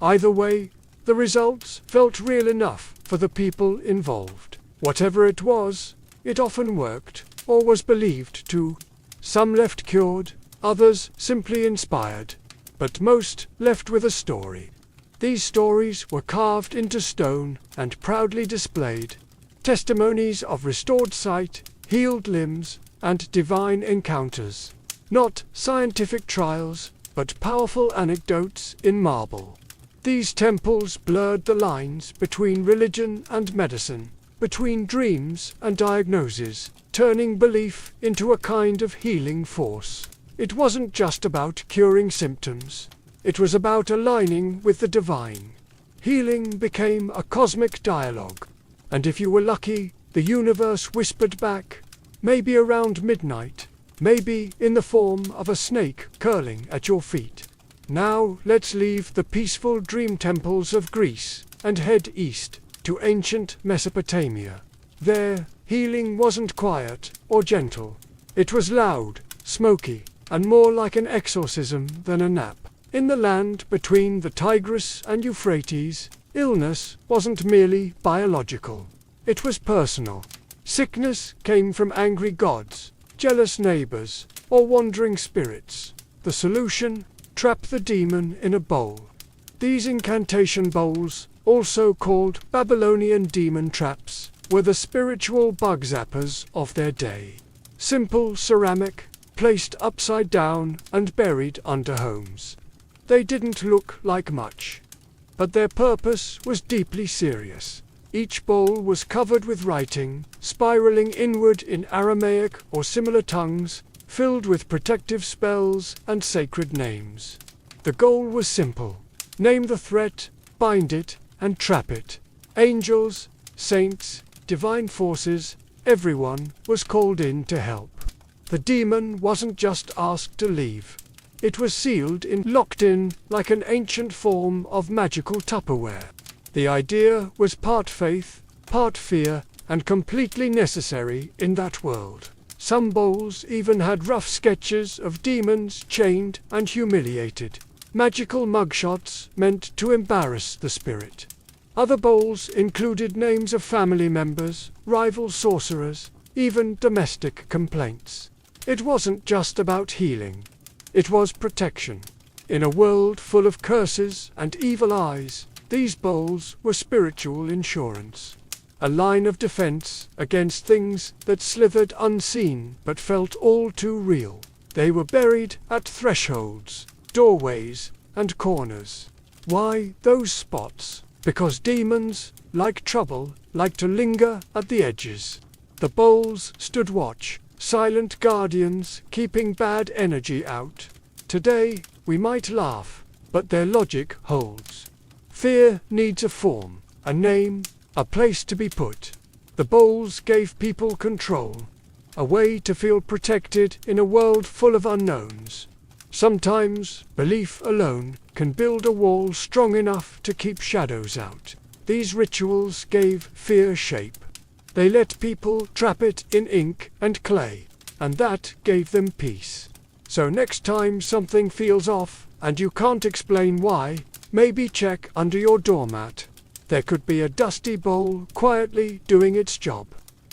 Speaker 1: Either way, the results felt real enough for the people involved. Whatever it was, it often worked, or was believed to. Some left cured, others simply inspired, but most left with a story. These stories were carved into stone and proudly displayed. Testimonies of restored sight, healed limbs, and divine encounters. Not scientific trials, but powerful anecdotes in marble. These temples blurred the lines between religion and medicine, between dreams and diagnoses, turning belief into a kind of healing force. It wasn't just about curing symptoms. It was about aligning with the divine. Healing became a cosmic dialogue. And if you were lucky, the universe whispered back, maybe around midnight, maybe in the form of a snake curling at your feet. Now let's leave the peaceful dream temples of Greece and head east to ancient Mesopotamia. There, healing wasn't quiet or gentle. It was loud, smoky, and more like an exorcism than a nap. In the land between the Tigris and Euphrates, illness wasn't merely biological. It was personal. Sickness came from angry gods, jealous neighbors, or wandering spirits. The solution? Trap the demon in a bowl. These incantation bowls, also called Babylonian demon traps, were the spiritual bug zappers of their day. Simple ceramic, placed upside down and buried under homes. They didn't look like much, but their purpose was deeply serious. Each bowl was covered with writing, spiraling inward in Aramaic or similar tongues, filled with protective spells and sacred names. The goal was simple. Name the threat, bind it, and trap it. Angels, saints, divine forces, everyone was called in to help. The demon wasn't just asked to leave. It was sealed in, locked in, like an ancient form of magical Tupperware. The idea was part faith, part fear, and completely necessary in that world. Some bowls even had rough sketches of demons chained and humiliated. Magical mugshots meant to embarrass the spirit. Other bowls included names of family members, rival sorcerers, even domestic complaints. It wasn't just about healing. It was protection. In a world full of curses and evil eyes, these bowls were spiritual insurance. A line of defense against things that slithered unseen but felt all too real. They were buried at thresholds, doorways, and corners. Why those spots? Because demons, like trouble, like to linger at the edges. The bowls stood watch, silent guardians keeping bad energy out. Today, we might laugh, but their logic holds. Fear needs a form, a name, a place to be put. The bowls gave people control, a way to feel protected in a world full of unknowns. Sometimes, belief alone can build a wall strong enough to keep shadows out. These rituals gave fear shape. They let people trap it in ink and clay, and that gave them peace. So next time something feels off, and you can't explain why, maybe check under your doormat. There could be a dusty bowl quietly doing its job,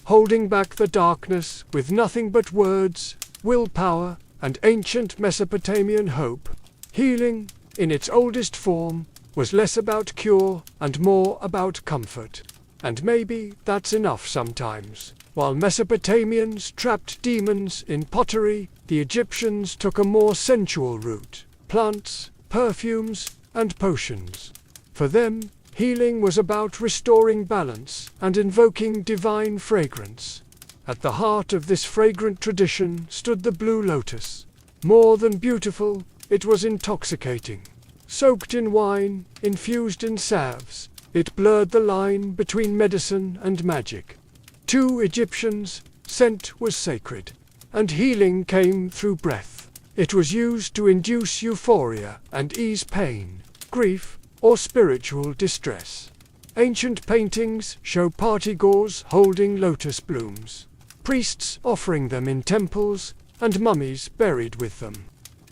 Speaker 1: holding back the darkness with nothing but words, willpower, and ancient Mesopotamian hope. Healing, in its oldest form, was less about cure and more about comfort. And maybe that's enough sometimes. While Mesopotamians trapped demons in pottery, the Egyptians took a more sensual route: plants, perfumes, and potions. For them, healing was about restoring balance and invoking divine fragrance. At the heart of this fragrant tradition stood the blue lotus. More than beautiful, it was intoxicating. Soaked in wine, infused in salves, it blurred the line between medicine and magic. To Egyptians, scent was sacred, and healing came through breath. It was used to induce euphoria and ease pain, grief, or spiritual distress. Ancient paintings show party-goers holding lotus blooms, priests offering them in temples, and mummies buried with them.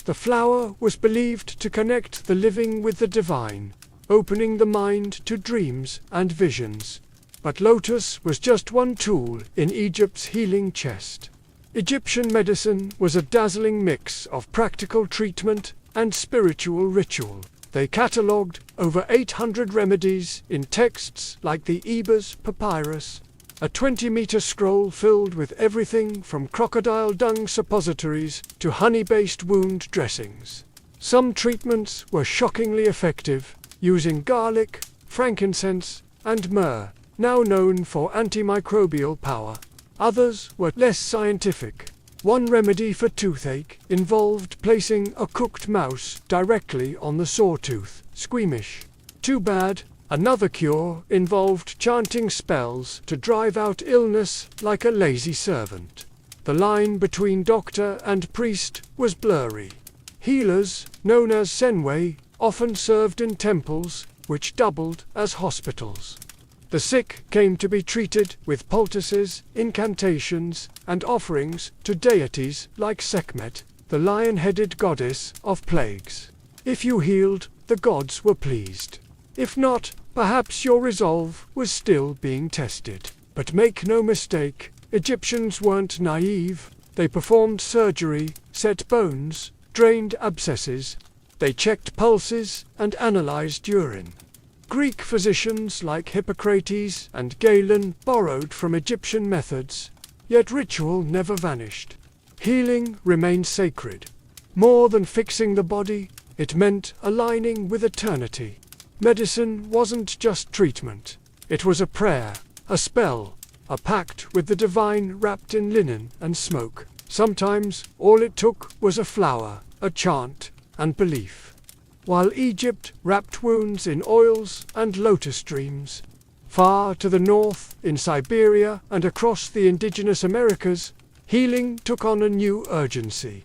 Speaker 1: The flower was believed to connect the living with the divine, opening the mind to dreams and visions. But lotus was just one tool in Egypt's healing chest. Egyptian medicine was a dazzling mix of practical treatment and spiritual ritual. They catalogued over 800 remedies in texts like the Ebers Papyrus, a 20-meter scroll filled with everything from crocodile dung suppositories to honey-based wound dressings. Some treatments were shockingly effective, using garlic, frankincense, and myrrh, now known for antimicrobial power. Others were less scientific. One remedy for toothache involved placing a cooked mouse directly on the sore tooth. Squeamish. Too bad. Another cure involved chanting spells to drive out illness like a lazy servant. The line between doctor and priest was blurry. Healers, known as senway, often served in temples, which doubled as hospitals. The sick came to be treated with poultices, incantations, and offerings to deities like Sekhmet, the lion-headed goddess of plagues. If you healed, the gods were pleased. If not, perhaps your resolve was still being tested. But make no mistake, Egyptians weren't naive. They performed surgery, set bones, drained abscesses. They checked pulses and analyzed urine. Greek physicians like Hippocrates and Galen borrowed from Egyptian methods, yet ritual never vanished. Healing remained sacred. More than fixing the body, it meant aligning with eternity. Medicine wasn't just treatment. It was a prayer, a spell, a pact with the divine wrapped in linen and smoke. Sometimes all it took was a flower, a chant, and belief. While Egypt wrapped wounds in oils and lotus streams, far to the north, in Siberia and across the indigenous Americas, healing took on a new urgency.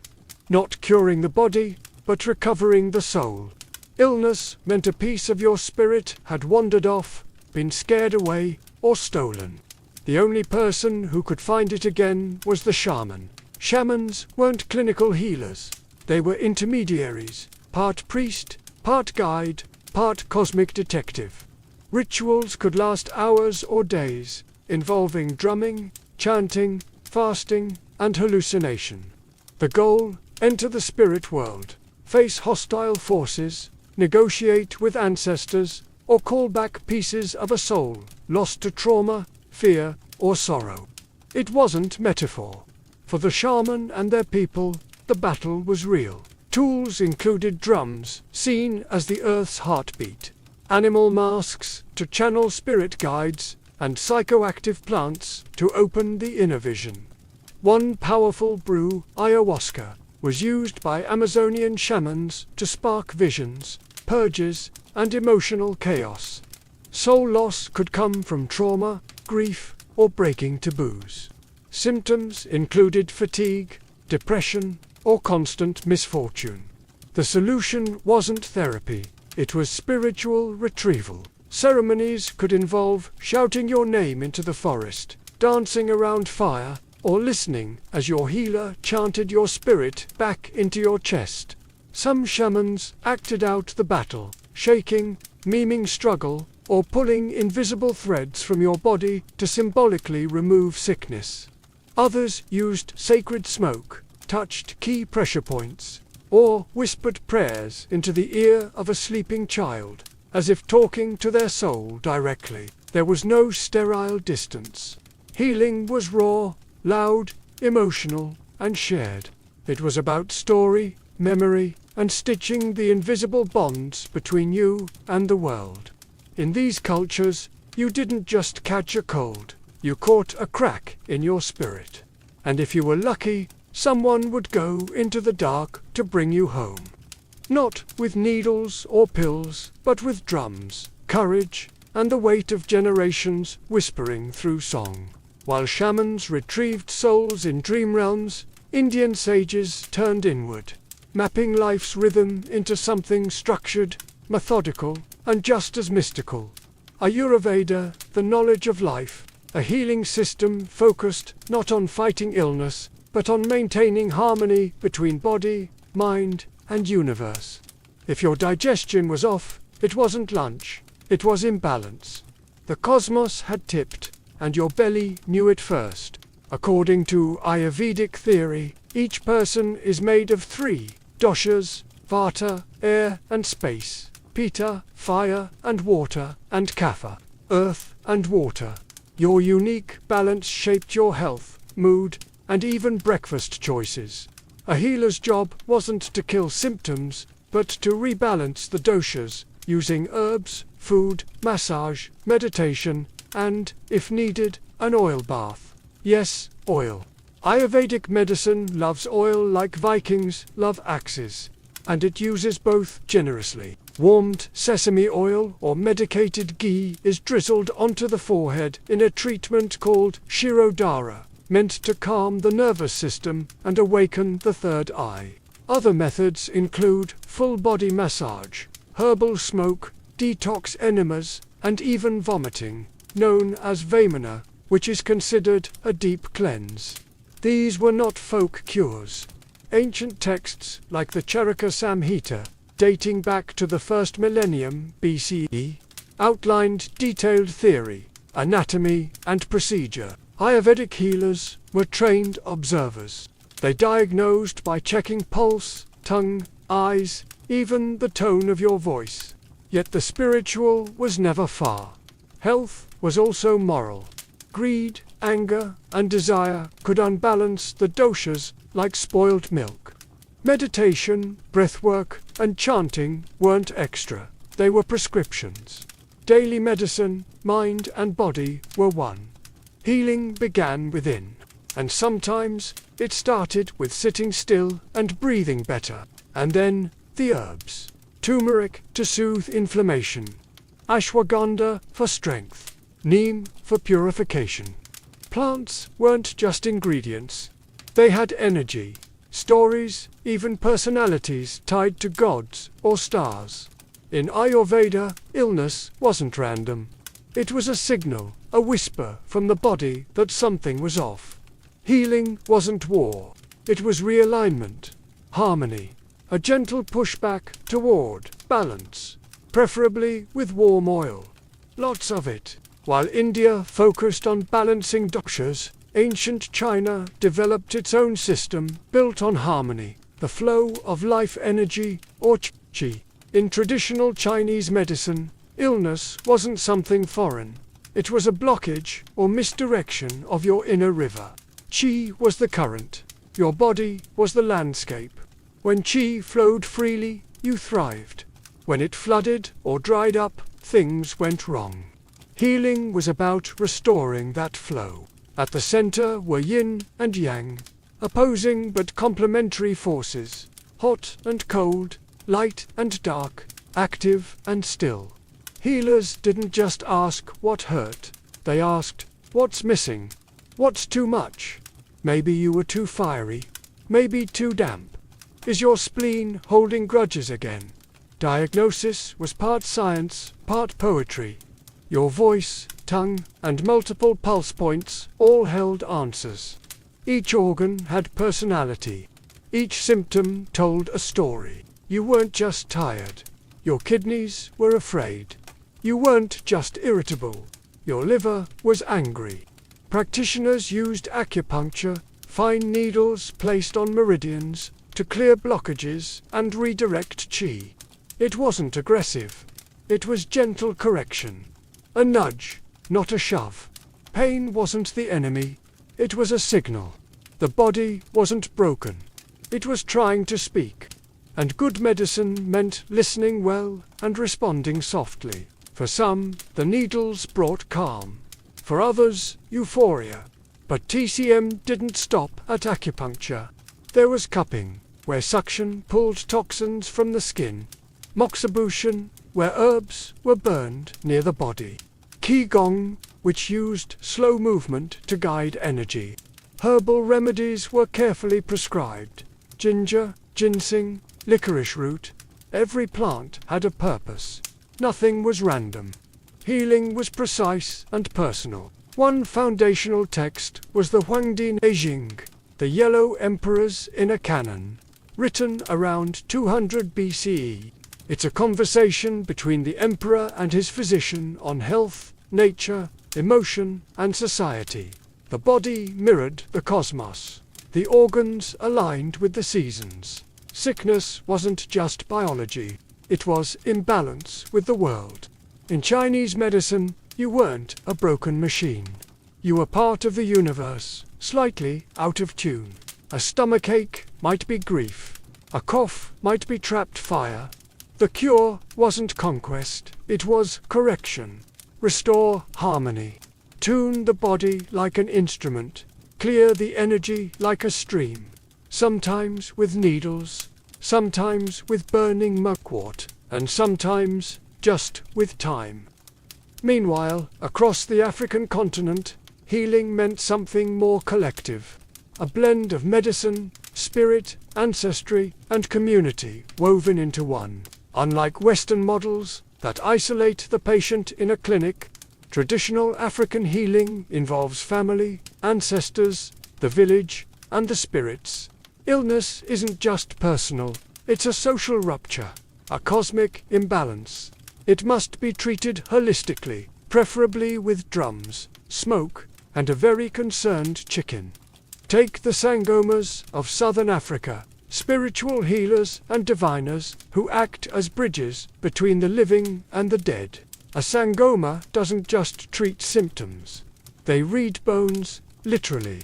Speaker 1: Not curing the body, but recovering the soul. Illness meant a piece of your spirit had wandered off, been scared away, or stolen. The only person who could find it again was the shaman. Shamans weren't clinical healers. They were intermediaries. Part priest, part guide, part cosmic detective. Rituals could last hours or days, involving drumming, chanting, fasting, and hallucination. The goal: enter the spirit world, face hostile forces, negotiate with ancestors, or call back pieces of a soul lost to trauma, fear, or sorrow. It wasn't metaphor. For the shaman and their people, the battle was real. Tools included drums, seen as the earth's heartbeat, animal masks to channel spirit guides, and psychoactive plants to open the inner vision. One powerful brew, ayahuasca, was used by Amazonian shamans to spark visions, purges, and emotional chaos. Soul loss could come from trauma, grief, or breaking taboos. Symptoms included fatigue, depression, or constant misfortune. The solution wasn't therapy, it was spiritual retrieval. Ceremonies could involve shouting your name into the forest, dancing around fire, or listening as your healer chanted your spirit back into your chest. Some shamans acted out the battle, shaking, miming struggle, or pulling invisible threads from your body to symbolically remove sickness. Others used sacred smoke, touched key pressure points, or whispered prayers into the ear of a sleeping child, as if talking to their soul directly. There was no sterile distance. Healing was raw, loud, emotional, and shared. It was about story, memory, and stitching the invisible bonds between you and the world. In these cultures, you didn't just catch a cold, you caught a crack in your spirit. And if you were lucky, someone would go into the dark to bring you home. Not with needles or pills, but with drums, courage, and the weight of generations whispering through song. While shamans retrieved souls in dream realms, Indian sages turned inward, mapping life's rhythm into something structured, methodical, and just as mystical. Ayurveda, the knowledge of life, a healing system focused not on fighting illness, but on maintaining harmony between body, mind, and universe. If your digestion was off, it wasn't lunch, it was imbalance. The cosmos had tipped, and your belly knew it first. According to Ayurvedic theory, each person is made of three doshas: vata, air and space; pitta, fire and water; and kapha, earth and water. Your unique balance shaped your health, mood, and even breakfast choices. A healer's job wasn't to kill symptoms, but to rebalance the doshas, using herbs, food, massage, meditation, and, if needed, an oil bath. Yes, oil. Ayurvedic medicine loves oil like Vikings love axes, and it uses both generously. Warmed sesame oil or medicated ghee is drizzled onto the forehead in a treatment called Shirodhara, meant to calm the nervous system and awaken the third eye. Other methods include full-body massage, herbal smoke, detox enemas, and even vomiting, known as Vamana, which is considered a deep cleanse. These were not folk cures. Ancient texts like the Charaka Samhita, dating back to the first millennium BCE, outlined detailed theory, anatomy, and procedure. Ayurvedic healers were trained observers. They diagnosed by checking pulse, tongue, eyes, even the tone of your voice. Yet the spiritual was never far. Health was also moral. Greed, anger, and desire could unbalance the doshas like spoiled milk. Meditation, breathwork, and chanting weren't extra. They were prescriptions. Daily medicine, mind and body were one. Healing began within, and sometimes it started with sitting still and breathing better. And then the herbs. Turmeric to soothe inflammation. Ashwagandha for strength. Neem for purification. Plants weren't just ingredients. They had energy, stories, even personalities tied to gods or stars. In Ayurveda, illness wasn't random. It was a signal, a whisper from the body that something was off. Healing wasn't war. It was realignment, harmony, a gentle pushback toward balance, preferably with warm oil. Lots of it. While India focused on balancing doshas, ancient China developed its own system built on harmony, the flow of life energy, or qi. In traditional Chinese medicine, illness wasn't something foreign. It was a blockage or misdirection of your inner river. Qi was the current. Your body was the landscape. When qi flowed freely, you thrived. When it flooded or dried up, things went wrong. Healing was about restoring that flow. At the center were yin and yang, opposing but complementary forces, hot and cold, light and dark, active and still. Healers didn't just ask what hurt, they asked, what's missing? What's too much? Maybe you were too fiery, maybe too damp. Is your spleen holding grudges again? Diagnosis was part science, part poetry. Your voice, tongue, and multiple pulse points all held answers. Each organ had personality. Each symptom told a story. You weren't just tired. Your kidneys were afraid. You weren't just irritable. Your liver was angry. Practitioners used acupuncture, fine needles placed on meridians, to clear blockages and redirect qi. It wasn't aggressive. It was gentle correction. A nudge, not a shove. Pain wasn't the enemy. It was a signal. The body wasn't broken. It was trying to speak. And good medicine meant listening well and responding softly. For some, the needles brought calm. For others, euphoria. But TCM didn't stop at acupuncture. There was cupping, where suction pulled toxins from the skin. Moxibustion, where herbs were burned near the body. Qigong, which used slow movement to guide energy. Herbal remedies were carefully prescribed. Ginger, ginseng, licorice root. Every plant had a purpose. Nothing was random. Healing was precise and personal. One foundational text was the Huangdi Neijing, the Yellow Emperor's Inner Canon, written around 200 BCE. It's a conversation between the emperor and his physician on health, nature, emotion, and society. The body mirrored the cosmos. The organs aligned with the seasons. Sickness wasn't just biology. It was imbalance with the world. In Chinese medicine, you weren't a broken machine. You were part of the universe, slightly out of tune. A stomachache might be grief. A cough might be trapped fire. The cure wasn't conquest, it was correction. Restore harmony. Tune the body like an instrument. Clear the energy like a stream. Sometimes with needles, sometimes with burning mugwort, and sometimes just with time. Meanwhile, across the African continent, healing meant something more collective. A blend of medicine, spirit, ancestry, and community woven into one. Unlike Western models that isolate the patient in a clinic, traditional African healing involves family, ancestors, the village, and the spirits. Illness isn't just personal, it's a social rupture, a cosmic imbalance. It must be treated holistically, preferably with drums, smoke, and a very concerned chicken. Take the Sangomas of southern Africa, spiritual healers and diviners who act as bridges between the living and the dead. A Sangoma doesn't just treat symptoms. They read bones, literally.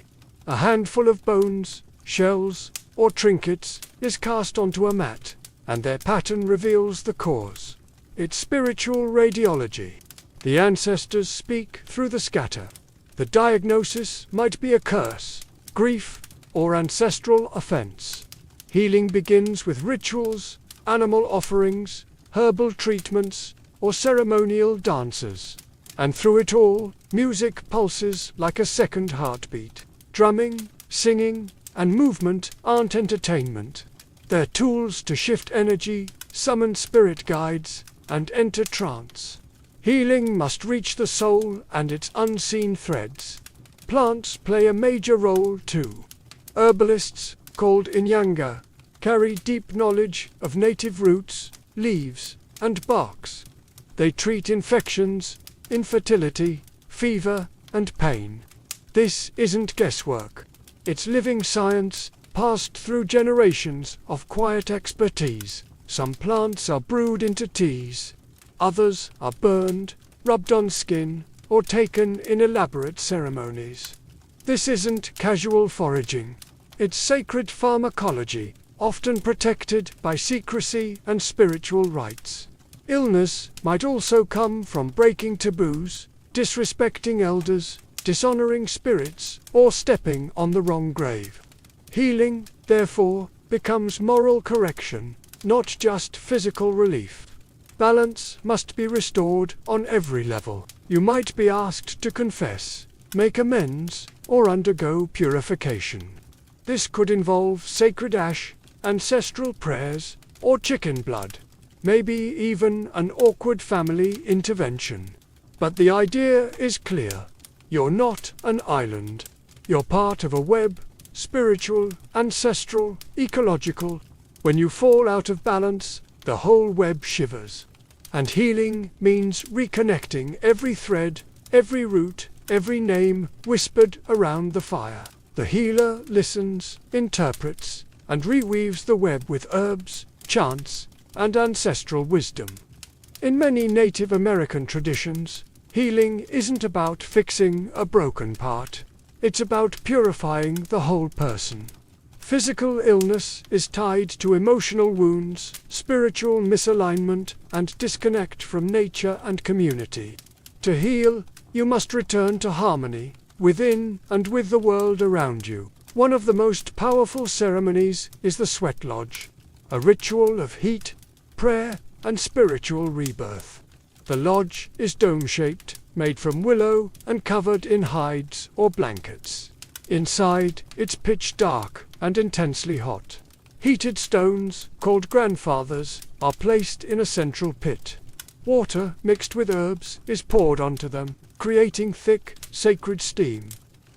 Speaker 1: A handful of bones, shells, or trinkets is cast onto a mat, and their pattern reveals the cause. It's spiritual radiology. The ancestors speak through the scatter. The diagnosis might be a curse, grief, or ancestral offense. Healing begins with rituals, animal offerings, herbal treatments, or ceremonial dances. And through it all, music pulses like a second heartbeat. Drumming, singing, and movement aren't entertainment. They're tools to shift energy, summon spirit guides, and enter trance. Healing must reach the soul and its unseen threads. Plants play a major role too. Herbalists, called Inyanga, carry deep knowledge of native roots, leaves, and barks. They treat infections, infertility, fever, and pain. This isn't guesswork. It's living science, passed through generations of quiet expertise. Some plants are brewed into teas. Others are burned, rubbed on skin, or taken in elaborate ceremonies. This isn't casual foraging. It's sacred pharmacology, often protected by secrecy and spiritual rites. Illness might also come from breaking taboos, disrespecting elders, dishonoring spirits, or stepping on the wrong grave. Healing, therefore, becomes moral correction, not just physical relief. Balance must be restored on every level. You might be asked to confess, make amends, or undergo purification. This could involve sacred ash, ancestral prayers, or chicken blood. Maybe even an awkward family intervention. But the idea is clear. You're not an island. You're part of a web, spiritual, ancestral, ecological. When you fall out of balance, the whole web shivers. And healing means reconnecting every thread, every root, every name whispered around the fire. The healer listens, interprets, and reweaves the web with herbs, chants, and ancestral wisdom. In many Native American traditions, healing isn't about fixing a broken part. It's about purifying the whole person. Physical illness is tied to emotional wounds, spiritual misalignment, and disconnect from nature and community. To heal, you must return to harmony, within and with the world around you. One of the most powerful ceremonies is the sweat lodge, a ritual of heat, prayer, and spiritual rebirth. The lodge is dome-shaped, made from willow, and covered in hides or blankets. Inside, it's pitch dark and intensely hot. Heated stones, called grandfathers, are placed in a central pit. Water mixed with herbs is poured onto them, creating thick, sacred steam.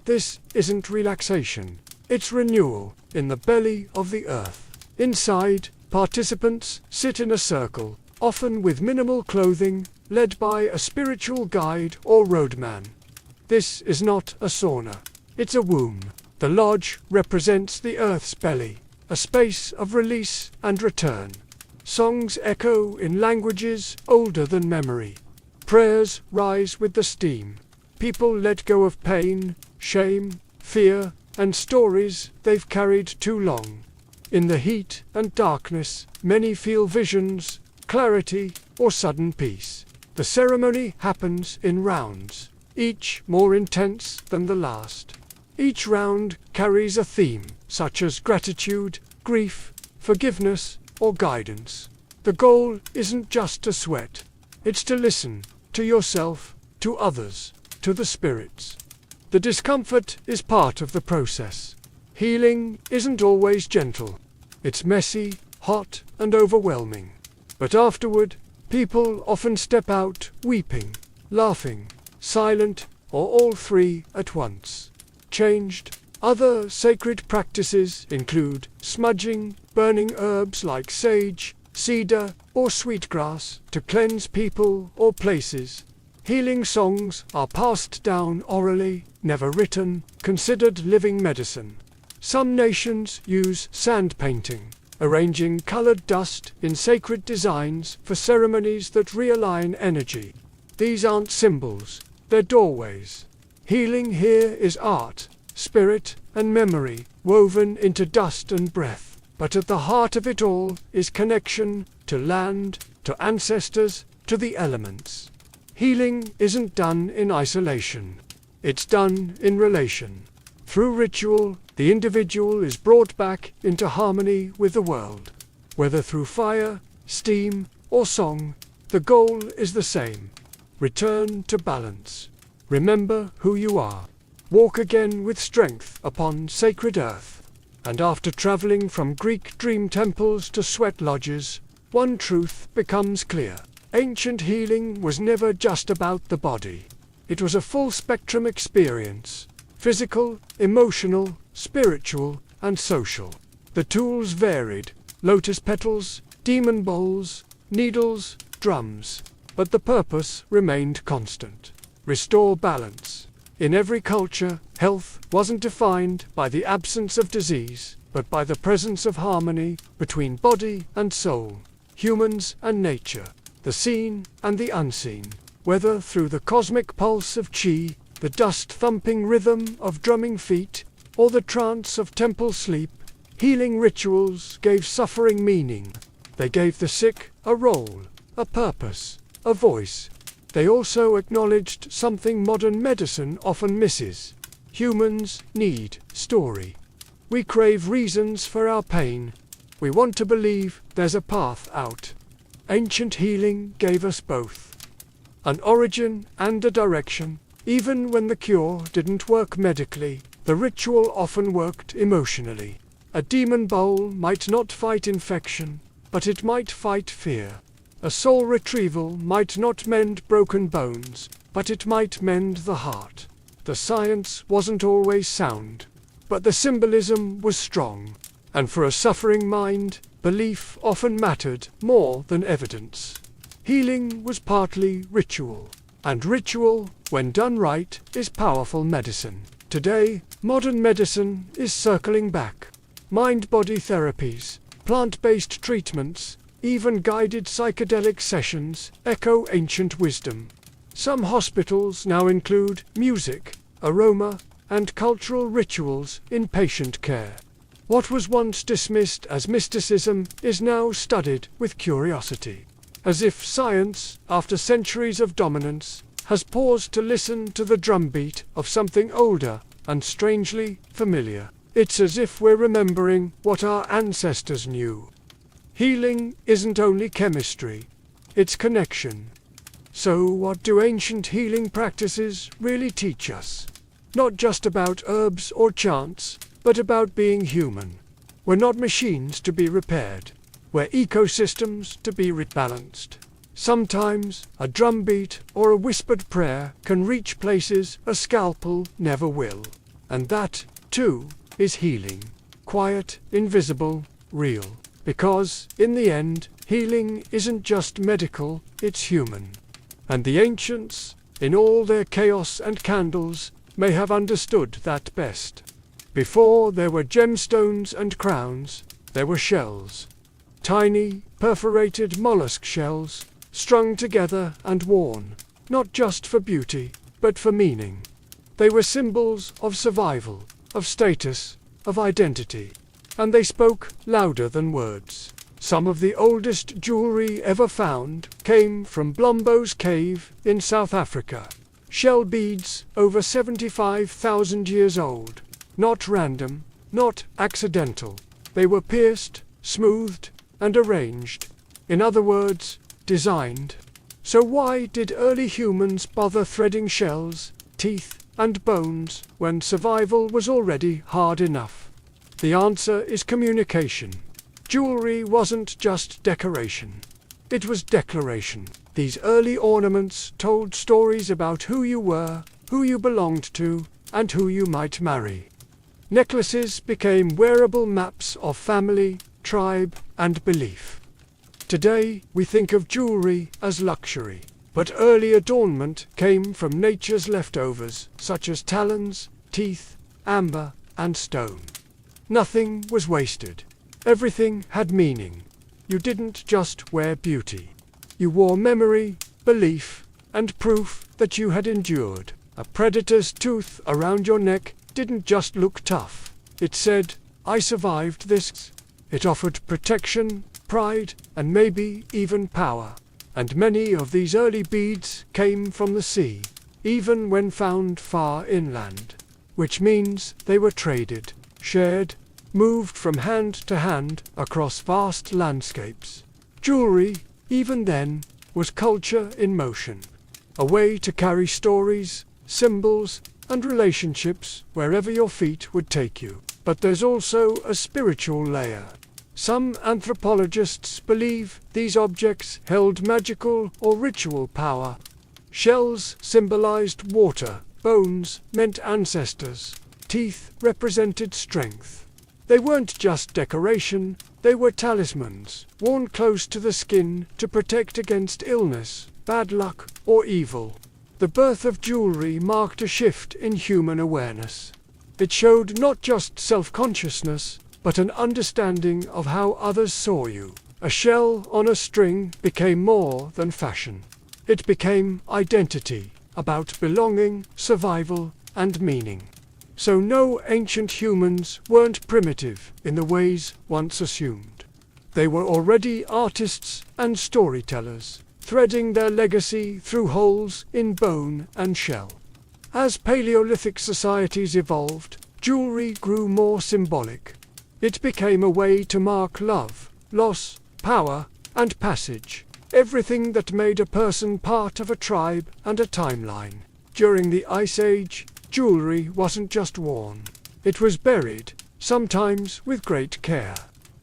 Speaker 1: This isn't relaxation. It's renewal in the belly of the earth. Inside, participants sit in a circle, often with minimal clothing, led by a spiritual guide or roadman. This is not a sauna. It's a womb. The lodge represents the earth's belly, a space of release and return. Songs echo in languages older than memory. Prayers rise with the steam. People let go of pain, shame, fear, and stories they've carried too long. In the heat and darkness, many feel visions, clarity, or sudden peace. The ceremony happens in rounds, each more intense than the last. Each round carries a theme, such as gratitude, grief, forgiveness, or guidance. The goal isn't just to sweat. It's to listen, to yourself, to others, to the spirits. The discomfort is part of the process. Healing isn't always gentle. It's messy, hot, and overwhelming. But afterward, people often step out weeping, laughing, silent, or all three at once. Changed. Other sacred practices include smudging, burning herbs like sage, cedar, or sweetgrass to cleanse people or places. Healing songs are passed down orally, never written, considered living medicine. Some nations use sand painting, arranging colored dust in sacred designs for ceremonies that realign energy. These aren't symbols, they're doorways. Healing here is art, spirit, and memory, woven into dust and breath. But at the heart of it all is connection to land, to ancestors, to the elements. Healing isn't done in isolation. It's done in relation. Through ritual, the individual is brought back into harmony with the world. Whether through fire, steam, or song, the goal is the same. Return to balance. Remember who you are. Walk again with strength upon sacred earth. And after traveling from Greek dream temples to sweat lodges, one truth becomes clear. Ancient healing was never just about the body. It was a full-spectrum experience. Physical, emotional, spiritual, and social. The tools varied. Lotus petals, demon bowls, needles, drums. But the purpose remained constant. Restore balance. In every culture, health wasn't defined by the absence of disease, but by the presence of harmony between body and soul, humans and nature, the seen and the unseen. Whether through the cosmic pulse of chi, the dust-thumping rhythm of drumming feet, or the trance of temple sleep, healing rituals gave suffering meaning. They gave the sick a role, a purpose, a voice. They also acknowledged something modern medicine often misses. Humans need story. We crave reasons for our pain. We want to believe there's a path out. Ancient healing gave us both. An origin and a direction. Even when the cure didn't work medically, the ritual often worked emotionally. A demon bowl might not fight infection, but it might fight fear. A soul retrieval might not mend broken bones, but it might mend the heart. The science wasn't always sound, but the symbolism was strong. And for a suffering mind, belief often mattered more than evidence. Healing was partly ritual, and ritual, when done right, is powerful medicine. Today, modern medicine is circling back. Mind-body therapies, plant-based treatments, even guided psychedelic sessions echo ancient wisdom. Some hospitals now include music, aroma, and cultural rituals in patient care. What was once dismissed as mysticism is now studied with curiosity. As if science, after centuries of dominance, has paused to listen to the drumbeat of something older and strangely familiar. It's as if we're remembering what our ancestors knew. Healing isn't only chemistry, it's connection. So what do ancient healing practices really teach us? Not just about herbs or chants, but about being human. We're not machines to be repaired. We're ecosystems to be rebalanced. Sometimes a drumbeat or a whispered prayer can reach places a scalpel never will. And that, too, is healing. Quiet, invisible, real. Because, in the end, healing isn't just medical, it's human. And the ancients, in all their chaos and candles, may have understood that best. Before there were gemstones and crowns, there were shells. Tiny, perforated mollusk shells, strung together and worn, not just for beauty, but for meaning. They were symbols of survival, of status, of identity. And they spoke louder than words. Some of the oldest jewelry ever found came from Blombo's cave in South Africa. Shell beads over 75,000 years old. Not random, not accidental. They were pierced, smoothed, and arranged. In other words, designed. So why did early humans bother threading shells, teeth, and bones when survival was already hard enough? The answer is communication. Jewelry wasn't just decoration. It was declaration. These early ornaments told stories about who you were, who you belonged to, and who you might marry. Necklaces became wearable maps of family, tribe, and belief. Today, we think of jewelry as luxury, but early adornment came from nature's leftovers, such as talons, teeth, amber, and stone. Nothing was wasted. Everything had meaning. You didn't just wear beauty. You wore memory, belief, and proof that you had endured. A predator's tooth around your neck didn't just look tough. It said, "I survived this." It offered protection, pride, and maybe even power. And many of these early beads came from the sea, even when found far inland. Which means they were traded, shared, moved from hand to hand across vast landscapes. Jewelry, even then, was culture in motion. A way to carry stories, symbols, and relationships wherever your feet would take you. But there's also a spiritual layer. Some anthropologists believe these objects held magical or ritual power. Shells symbolized water, bones meant ancestors, teeth represented strength. They weren't just decoration, they were talismans, worn close to the skin to protect against illness, bad luck, or evil. The birth of jewelry marked a shift in human awareness. It showed not just self-consciousness, but an understanding of how others saw you. A shell on a string became more than fashion. It became identity, about belonging, survival, and meaning. So no, ancient humans weren't primitive in the ways once assumed. They were already artists and storytellers, threading their legacy through holes in bone and shell. As Paleolithic societies evolved, jewelry grew more symbolic. It became a way to mark love, loss, power, and passage, everything that made a person part of a tribe and a timeline. During the Ice Age, jewelry wasn't just worn. It was buried, sometimes with great care.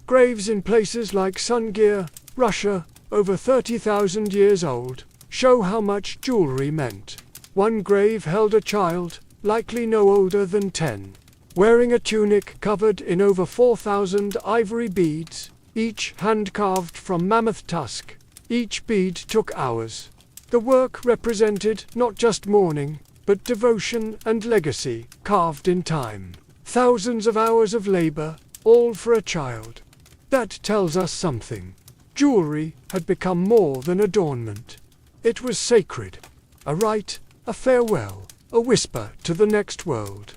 Speaker 1: Graves in places like Sungir, Russia, over 30,000 years old, show how much jewelry meant. One grave held a child, likely no older than 10, wearing a tunic covered in over 4,000 ivory beads, each hand-carved from mammoth tusk. Each bead took hours. The work represented not just mourning, but devotion and legacy, carved in time. Thousands of hours of labor, all for a child. That tells us something. Jewelry had become more than adornment. It was sacred. A rite, a farewell, a whisper to the next world.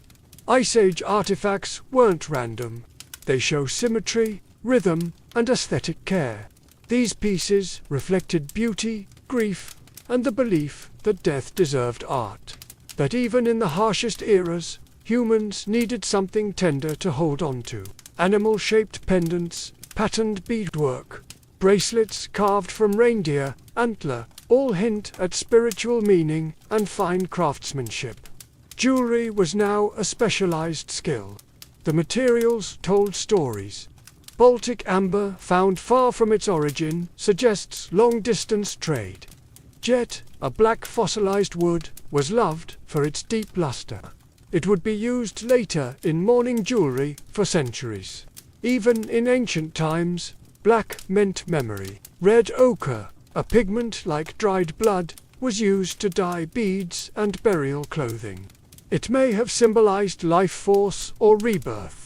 Speaker 1: Ice Age artifacts weren't random. They show symmetry, rhythm, and aesthetic care. These pieces reflected beauty, grief, and the belief that death deserved art. That even in the harshest eras, humans needed something tender to hold on to. Animal-shaped pendants, patterned beadwork, bracelets carved from reindeer, antler, all hint at spiritual meaning and fine craftsmanship. Jewelry was now a specialized skill. The materials told stories. Baltic amber, found far from its origin, suggests long-distance trade. Jet, a black fossilized wood, was loved for its deep luster. It would be used later in mourning jewelry for centuries. Even in ancient times, black meant memory. Red ochre, a pigment like dried blood, was used to dye beads and burial clothing. It may have symbolized life force or rebirth.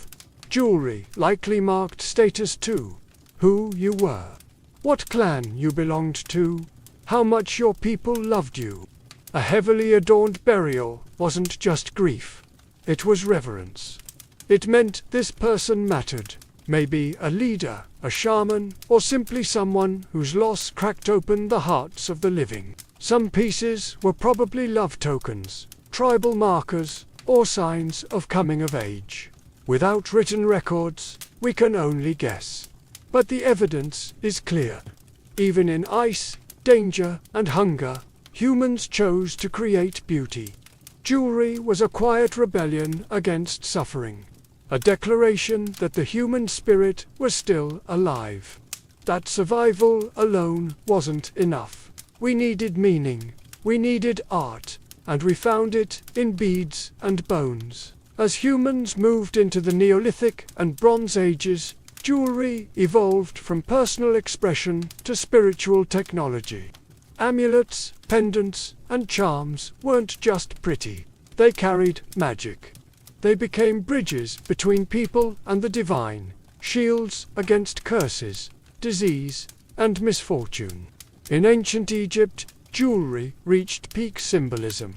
Speaker 1: Jewelry likely marked status too. Who you were, what clan you belonged to, how much your people loved you. A heavily adorned burial wasn't just grief. It was reverence. It meant this person mattered. Maybe a leader, a shaman, or simply someone whose loss cracked open the hearts of the living. Some pieces were probably love tokens, tribal markers, or signs of coming of age. Without written records, we can only guess. But the evidence is clear. Even in ice, danger, and hunger, humans chose to create beauty. Jewelry was a quiet rebellion against suffering. A declaration that the human spirit was still alive. That survival alone wasn't enough. We needed meaning. We needed art. And we found it in beads and bones. As humans moved into the Neolithic and Bronze Ages, jewelry evolved from personal expression to spiritual technology. Amulets, pendants, and charms weren't just pretty. They carried magic. They became bridges between people and the divine, shields against curses, disease, and misfortune. In ancient Egypt, jewelry reached peak symbolism.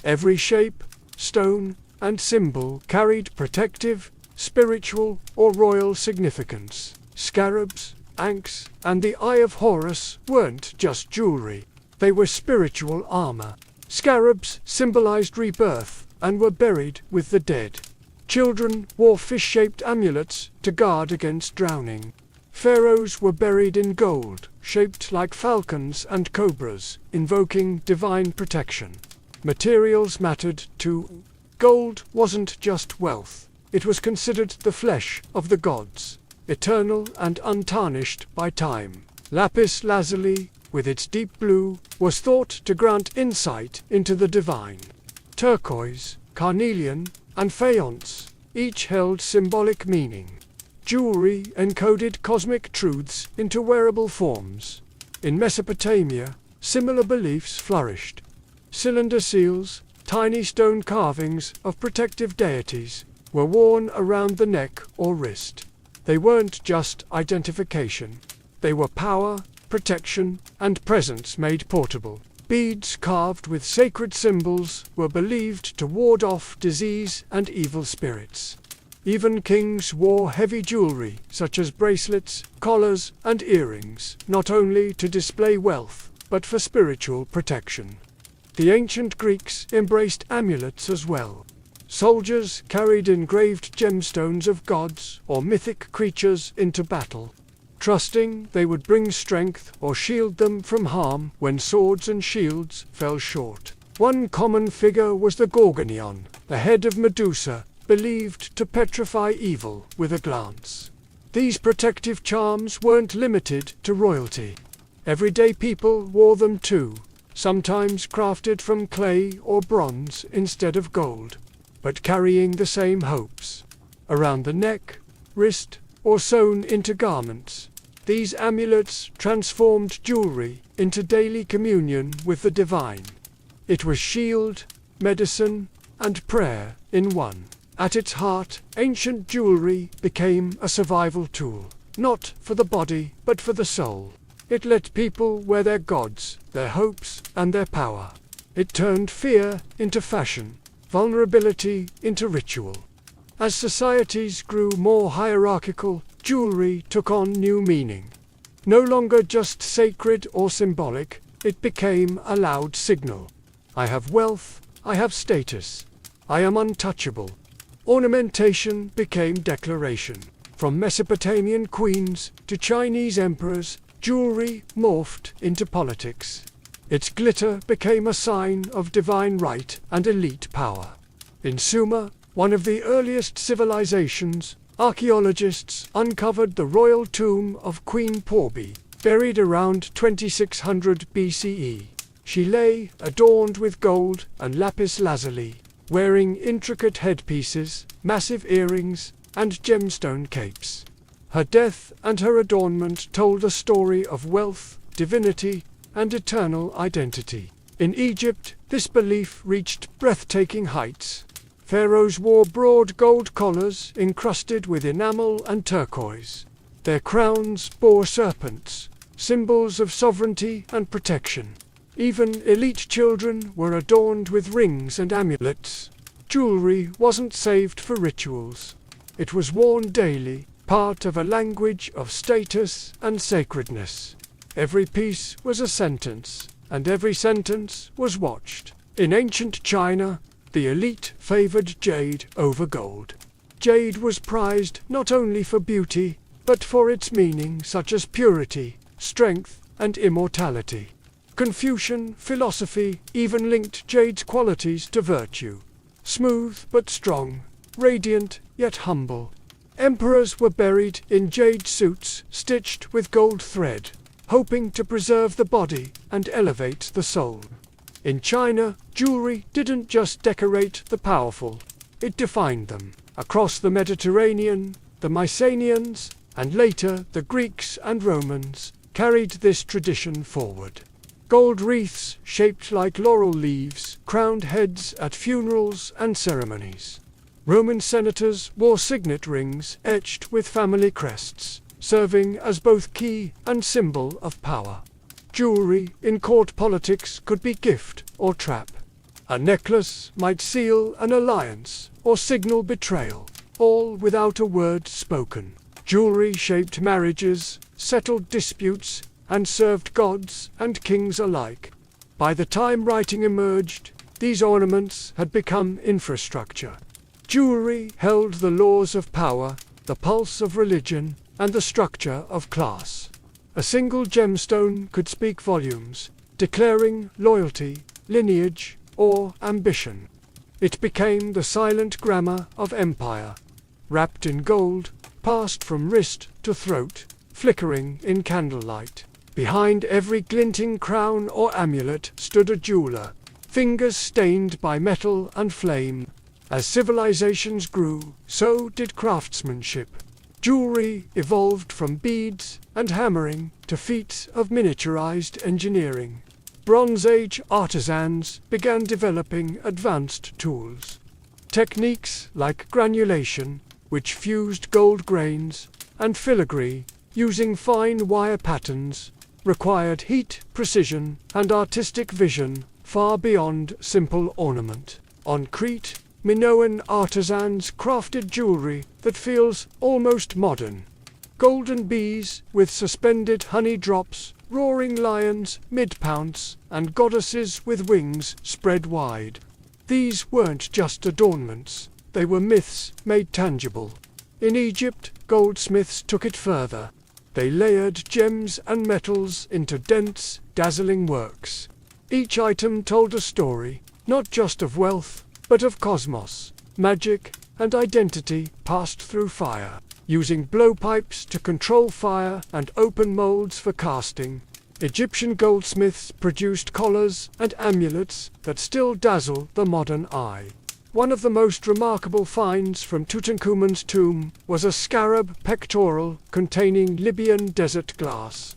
Speaker 1: Every shape, stone, and symbol carried protective, spiritual, or royal significance. Scarabs, ankhs, and the Eye of Horus weren't just jewelry. They were spiritual armor. Scarabs symbolized rebirth and were buried with the dead. Children wore fish-shaped amulets to guard against drowning. Pharaohs were buried in gold, shaped like falcons and cobras, invoking divine protection. Materials mattered too. Gold wasn't just wealth. It was considered the flesh of the gods, eternal and untarnished by time. Lapis lazuli, with its deep blue, was thought to grant insight into the divine. Turquoise, carnelian, and faience each held symbolic meaning. Jewelry encoded cosmic truths into wearable forms. In Mesopotamia, similar beliefs flourished. Cylinder seals, tiny stone carvings of protective deities, were worn around the neck or wrist. They weren't just identification. They were power, protection, and presence made portable. Beads carved with sacred symbols were believed to ward off disease and evil spirits. Even kings wore heavy jewelry, such as bracelets, collars, and earrings, not only to display wealth, but for spiritual protection. The ancient Greeks embraced amulets as well. Soldiers carried engraved gemstones of gods or mythic creatures into battle, trusting they would bring strength or shield them from harm when swords and shields fell short. One common figure was the Gorgonion, the head of Medusa, believed to petrify evil with a glance. These protective charms weren't limited to royalty. Everyday people wore them too, sometimes crafted from clay or bronze instead of gold, but carrying the same hopes. Around the neck, wrist, or sewn into garments, these amulets transformed jewelry into daily communion with the divine. It was shield, medicine, and prayer in one. At its heart, ancient jewelry became a survival tool, not for the body, but for the soul. It let people wear their gods, their hopes, and their power. It turned fear into fashion, vulnerability into ritual. As societies grew more hierarchical, jewelry took on new meaning. No longer just sacred or symbolic, it became a loud signal. I have wealth, I have status, I am untouchable. Ornamentation became declaration. From Mesopotamian queens to Chinese emperors, jewelry morphed into politics. Its glitter became a sign of divine right and elite power. In Sumer, one of the earliest civilizations, Archaeologists uncovered the royal tomb of Queen Porby, buried around 2600 BCE. She lay, adorned with gold and lapis lazuli, wearing intricate headpieces, massive earrings, and gemstone capes. Her death and her adornment told a story of wealth, divinity, and eternal identity. In Egypt, this belief reached breathtaking heights. Pharaohs wore broad gold collars encrusted with enamel and turquoise. Their crowns bore serpents, symbols of sovereignty and protection. Even elite children were adorned with rings and amulets. Jewelry wasn't saved for rituals. It was worn daily, part of a language of status and sacredness. Every piece was a sentence, and every sentence was watched. In ancient China, the elite favored jade over gold. Jade was prized not only for beauty, but for its meaning such as purity, strength, and immortality. Confucian philosophy even linked jade's qualities to virtue. Smooth but strong, radiant yet humble. Emperors were buried in jade suits stitched with gold thread, hoping to preserve the body and elevate the soul. In China, jewelry didn't just decorate the powerful, it defined them. Across the Mediterranean, the Mycenaeans, and later the Greeks and Romans, carried this tradition forward. Gold wreaths shaped like laurel leaves crowned heads at funerals and ceremonies. Roman senators wore signet rings etched with family crests, serving as both key and symbol of power. Jewelry in court politics could be gift or trap. A necklace might seal an alliance or signal betrayal, all without a word spoken. Jewelry shaped marriages, settled disputes, and served gods and kings alike. By the time writing emerged, these ornaments had become infrastructure. Jewelry held the laws of power, the pulse of religion, and the structure of class. A single gemstone could speak volumes, declaring loyalty, lineage, or ambition. It became the silent grammar of empire, wrapped in gold, passed from wrist to throat, flickering in candlelight. Behind every glinting crown or amulet stood a jeweler, fingers stained by metal and flame. As civilizations grew, so did craftsmanship. Jewelry evolved from beads and hammering to feats of miniaturized engineering. Bronze Age artisans began developing advanced tools. Techniques like granulation, which fused gold grains, and filigree, using fine wire patterns, required heat, precision, and artistic vision far beyond simple ornament. On Crete, Minoan artisans crafted jewelry that feels almost modern. Golden bees with suspended honey drops, roaring lions mid-pounce, and goddesses with wings spread wide. These weren't just adornments, they were myths made tangible. In Egypt, goldsmiths took it further. They layered gems and metals into dense, dazzling works. Each item told a story, not just of wealth, but of cosmos, magic, and identity passed through fire. Using blowpipes to control fire and open molds for casting, Egyptian goldsmiths produced collars and amulets that still dazzle the modern eye. One of the most remarkable finds from Tutankhamun's tomb was a scarab pectoral containing Libyan desert glass,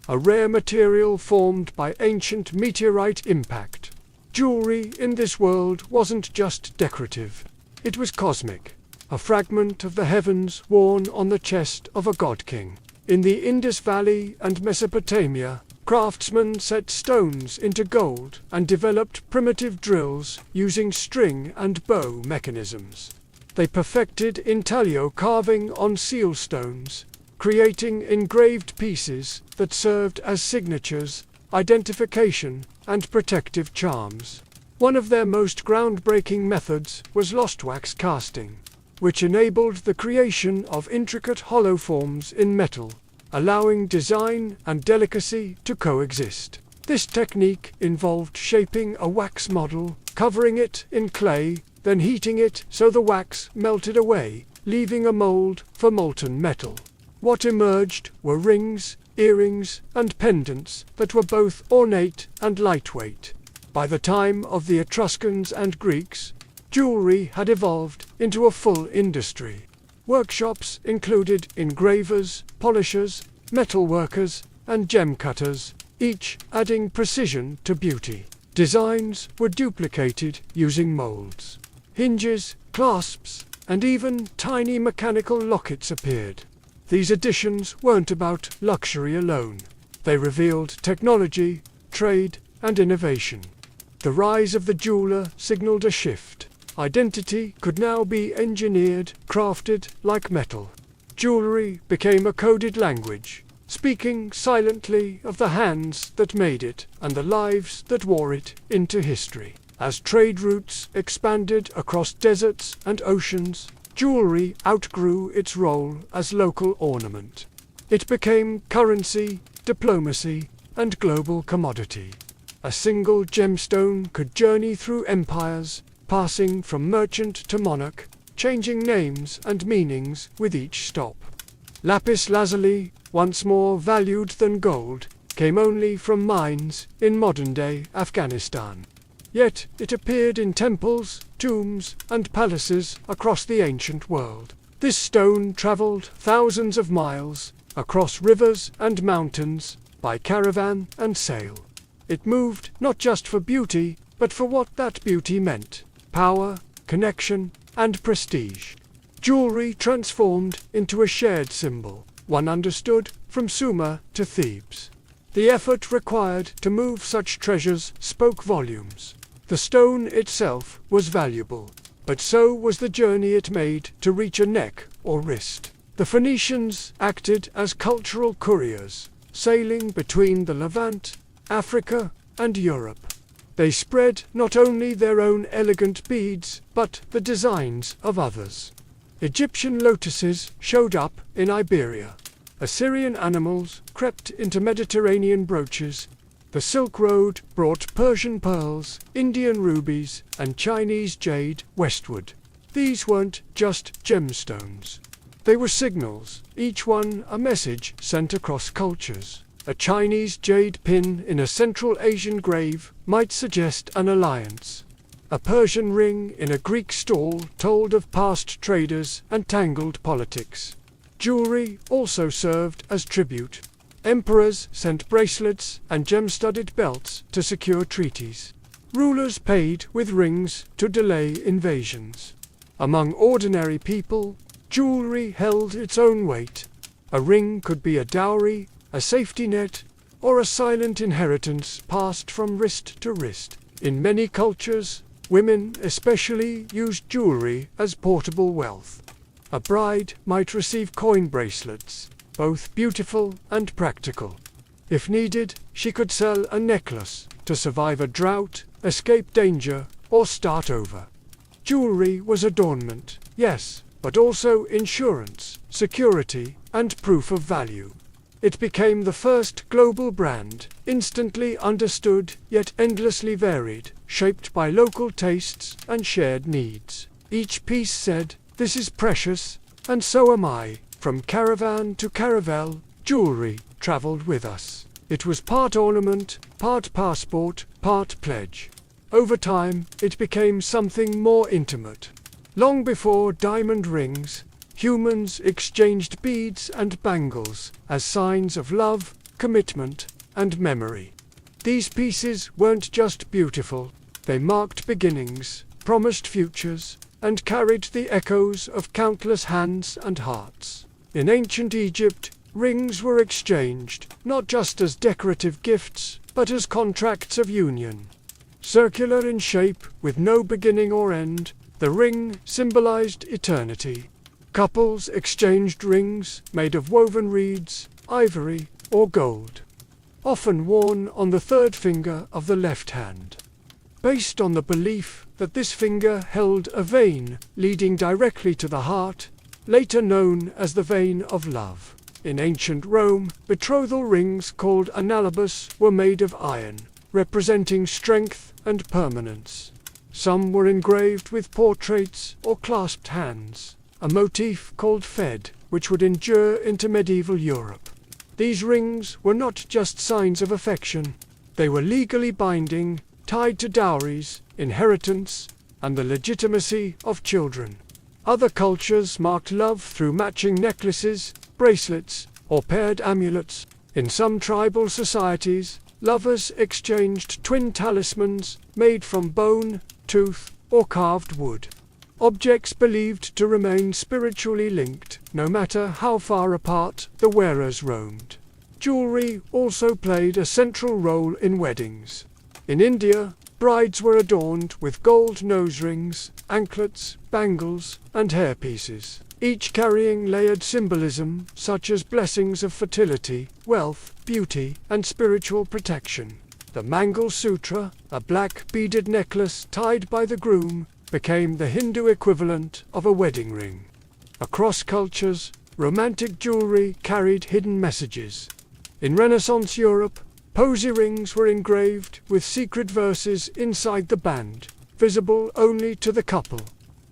Speaker 1: a rare material formed by ancient meteorite impact. Jewelry in this world wasn't just decorative, it was cosmic, a fragment of the heavens worn on the chest of a god-king. In the Indus Valley and Mesopotamia, craftsmen set stones into gold and developed primitive drills using string and bow mechanisms. They perfected intaglio carving on seal stones, creating engraved pieces that served as signatures, identification, and protective charms. One of their most groundbreaking methods was lost wax casting, which enabled the creation of intricate hollow forms in metal, allowing design and delicacy to coexist. This technique involved shaping a wax model, covering it in clay, then heating it so the wax melted away, leaving a mold for molten metal. What emerged were rings, earrings, and pendants that were both ornate and lightweight. By the time of the Etruscans and Greeks, jewelry had evolved into a full industry. Workshops included engravers, polishers, metalworkers, and gem cutters, each adding precision to beauty. Designs were duplicated using molds. Hinges, clasps, and even tiny mechanical lockets appeared. These additions weren't about luxury alone. They revealed technology, trade, and innovation. The rise of the jeweler signaled a shift. Identity could now be engineered, crafted like metal. Jewelry became a coded language, speaking silently of the hands that made it and the lives that wore it into history. As trade routes expanded across deserts and oceans, jewelry outgrew its role as local ornament. It became currency, diplomacy, and global commodity. A single gemstone could journey through empires, passing from merchant to monarch, changing names and meanings with each stop. Lapis lazuli, once more valued than gold, came only from mines in modern-day Afghanistan. Yet it appeared in temples, tombs, and palaces across the ancient world. This stone traveled thousands of miles, across rivers and mountains, by caravan and sail. It moved not just for beauty, but for what that beauty meant: power, connection, and prestige. Jewelry transformed into a shared symbol, one understood from Sumer to Thebes. The effort required to move such treasures spoke volumes. The stone itself was valuable, but so was the journey it made to reach a neck or wrist. The Phoenicians acted as cultural couriers, sailing between the Levant, Africa, and Europe. They spread not only their own elegant beads, but the designs of others. Egyptian lotuses showed up in Iberia. Assyrian animals crept into Mediterranean brooches. The Silk Road brought Persian pearls, Indian rubies, and Chinese jade westward. These weren't just gemstones. They were signals, each one a message sent across cultures. A Chinese jade pin in a Central Asian grave might suggest an alliance. A Persian ring in a Greek stall told of past traders and tangled politics. Jewelry also served as tribute. Emperors sent bracelets and gem-studded belts to secure treaties. Rulers paid with rings to delay invasions. Among ordinary people, jewelry held its own weight. A ring could be a dowry, a safety net, or a silent inheritance passed from wrist to wrist. In many cultures, women especially used jewelry as portable wealth. A bride might receive coin bracelets, both beautiful and practical. If needed, she could sell a necklace to survive a drought, escape danger, or start over. Jewelry was adornment, yes, but also insurance, security, and proof of value. It became the first global brand, instantly understood yet endlessly varied, shaped by local tastes and shared needs. Each piece said, "This is precious, and so am I." From caravan to caravel, jewelry traveled with us. It was part ornament, part passport, part pledge. Over time, it became something more intimate. Long before diamond rings, humans exchanged beads and bangles as signs of love, commitment, and memory. These pieces weren't just beautiful, they marked beginnings, promised futures, and carried the echoes of countless hands and hearts. In ancient Egypt, rings were exchanged, not just as decorative gifts, but as contracts of union. Circular in shape, with no beginning or end, the ring symbolized eternity. Couples exchanged rings made of woven reeds, ivory, or gold, often worn on the third finger of the left hand. Based on the belief that this finger held a vein leading directly to the heart, later known as the vein of love. In ancient Rome, betrothal rings called analabus were made of iron, representing strength and permanence. Some were engraved with portraits or clasped hands. a motif called fed, which would endure into medieval Europe. These rings were not just signs of affection. They were legally binding, tied to dowries, inheritance, and the legitimacy of children. Other cultures marked love through matching necklaces, bracelets, or paired amulets. In some tribal societies, lovers exchanged twin talismans made from bone, tooth, or carved wood. Objects believed to remain spiritually linked, no matter how far apart the wearers roamed. Jewelry also played a central role in weddings. In India, brides were adorned with gold nose rings, anklets, bangles, and hairpieces, each carrying layered symbolism such as blessings of fertility, wealth, beauty, and spiritual protection. The Mangal Sutra, a black beaded necklace tied by the groom, became the Hindu equivalent of a wedding ring. Across cultures, romantic jewelry carried hidden messages. In Renaissance Europe, posy rings were engraved with secret verses inside the band, visible only to the couple.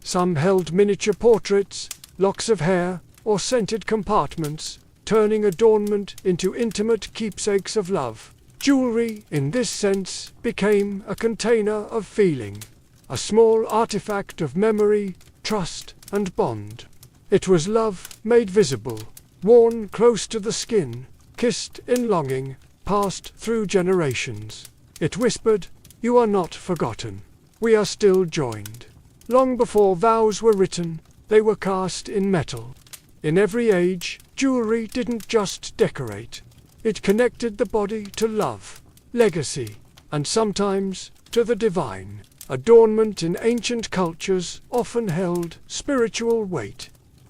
Speaker 1: Some held miniature portraits, locks of hair, or scented compartments, turning adornment into intimate keepsakes of love. Jewelry, in this sense, became a container of feeling, a small artifact of memory, trust, and bond. It was love made visible, worn close to the skin, kissed in longing, passed through generations. It whispered, "You are not forgotten. We are still joined." Long before vows were written, they were cast in metal. In every age, jewelry didn't just decorate. It connected the body to love, legacy, and sometimes to the divine. Adornment in ancient cultures often held spiritual weight.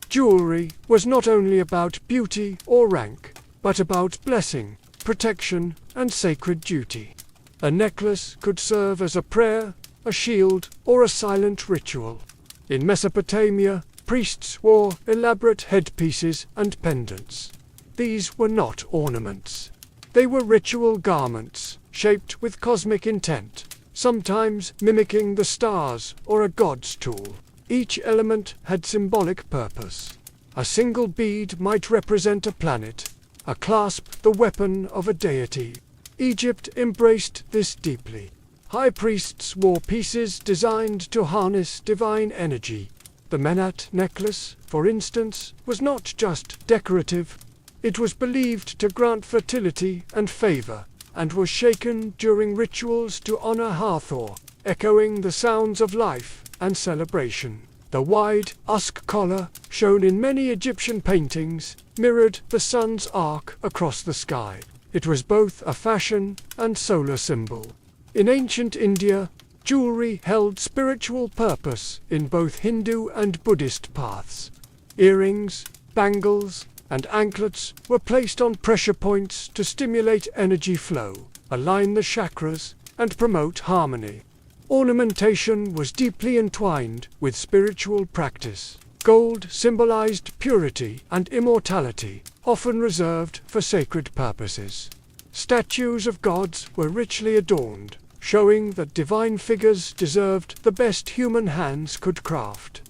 Speaker 1: Jewelry was not only about beauty or rank, but about blessing, protection, and sacred duty. A necklace could serve as a prayer, a shield, or a silent ritual. In Mesopotamia, priests wore elaborate headpieces and pendants. These were not ornaments. They were ritual garments, shaped with cosmic intent, sometimes mimicking the stars or a god's tool. Each element had symbolic purpose. A single bead might represent a planet, a clasp the weapon of a deity. Egypt embraced this deeply. High priests wore pieces designed to harness divine energy. The Menat necklace, for instance, was not just decorative. It was believed to grant fertility and favor, and was shaken during rituals to honor Hathor, echoing the sounds of life and celebration. The wide Usk collar, shown in many Egyptian paintings, mirrored the sun's arc across the sky. It was both a fashion and solar symbol. In ancient India, jewelry held spiritual purpose in both Hindu and Buddhist paths. Earrings, bangles, and anklets were placed on pressure points to stimulate energy flow, align the chakras, and promote harmony. Ornamentation was deeply entwined with spiritual practice. Gold symbolized purity and immortality, often reserved for sacred purposes. Statues of gods were richly adorned, showing that divine figures deserved the best human hands could craft.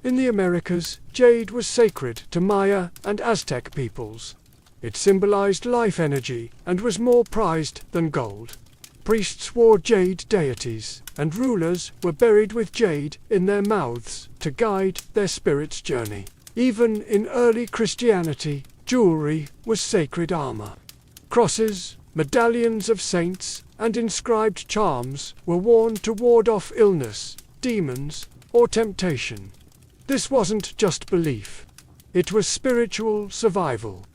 Speaker 1: In the Americas, jade was sacred to Maya and Aztec peoples. It symbolized life energy and was more prized than gold. Priests wore jade deities, and rulers were buried with jade in their mouths to guide their spirit's journey. Even in early Christianity, jewelry was sacred armor. Crosses, medallions of saints, and inscribed charms were worn to ward off illness, demons, or temptation. This wasn't just belief. It was spiritual survival.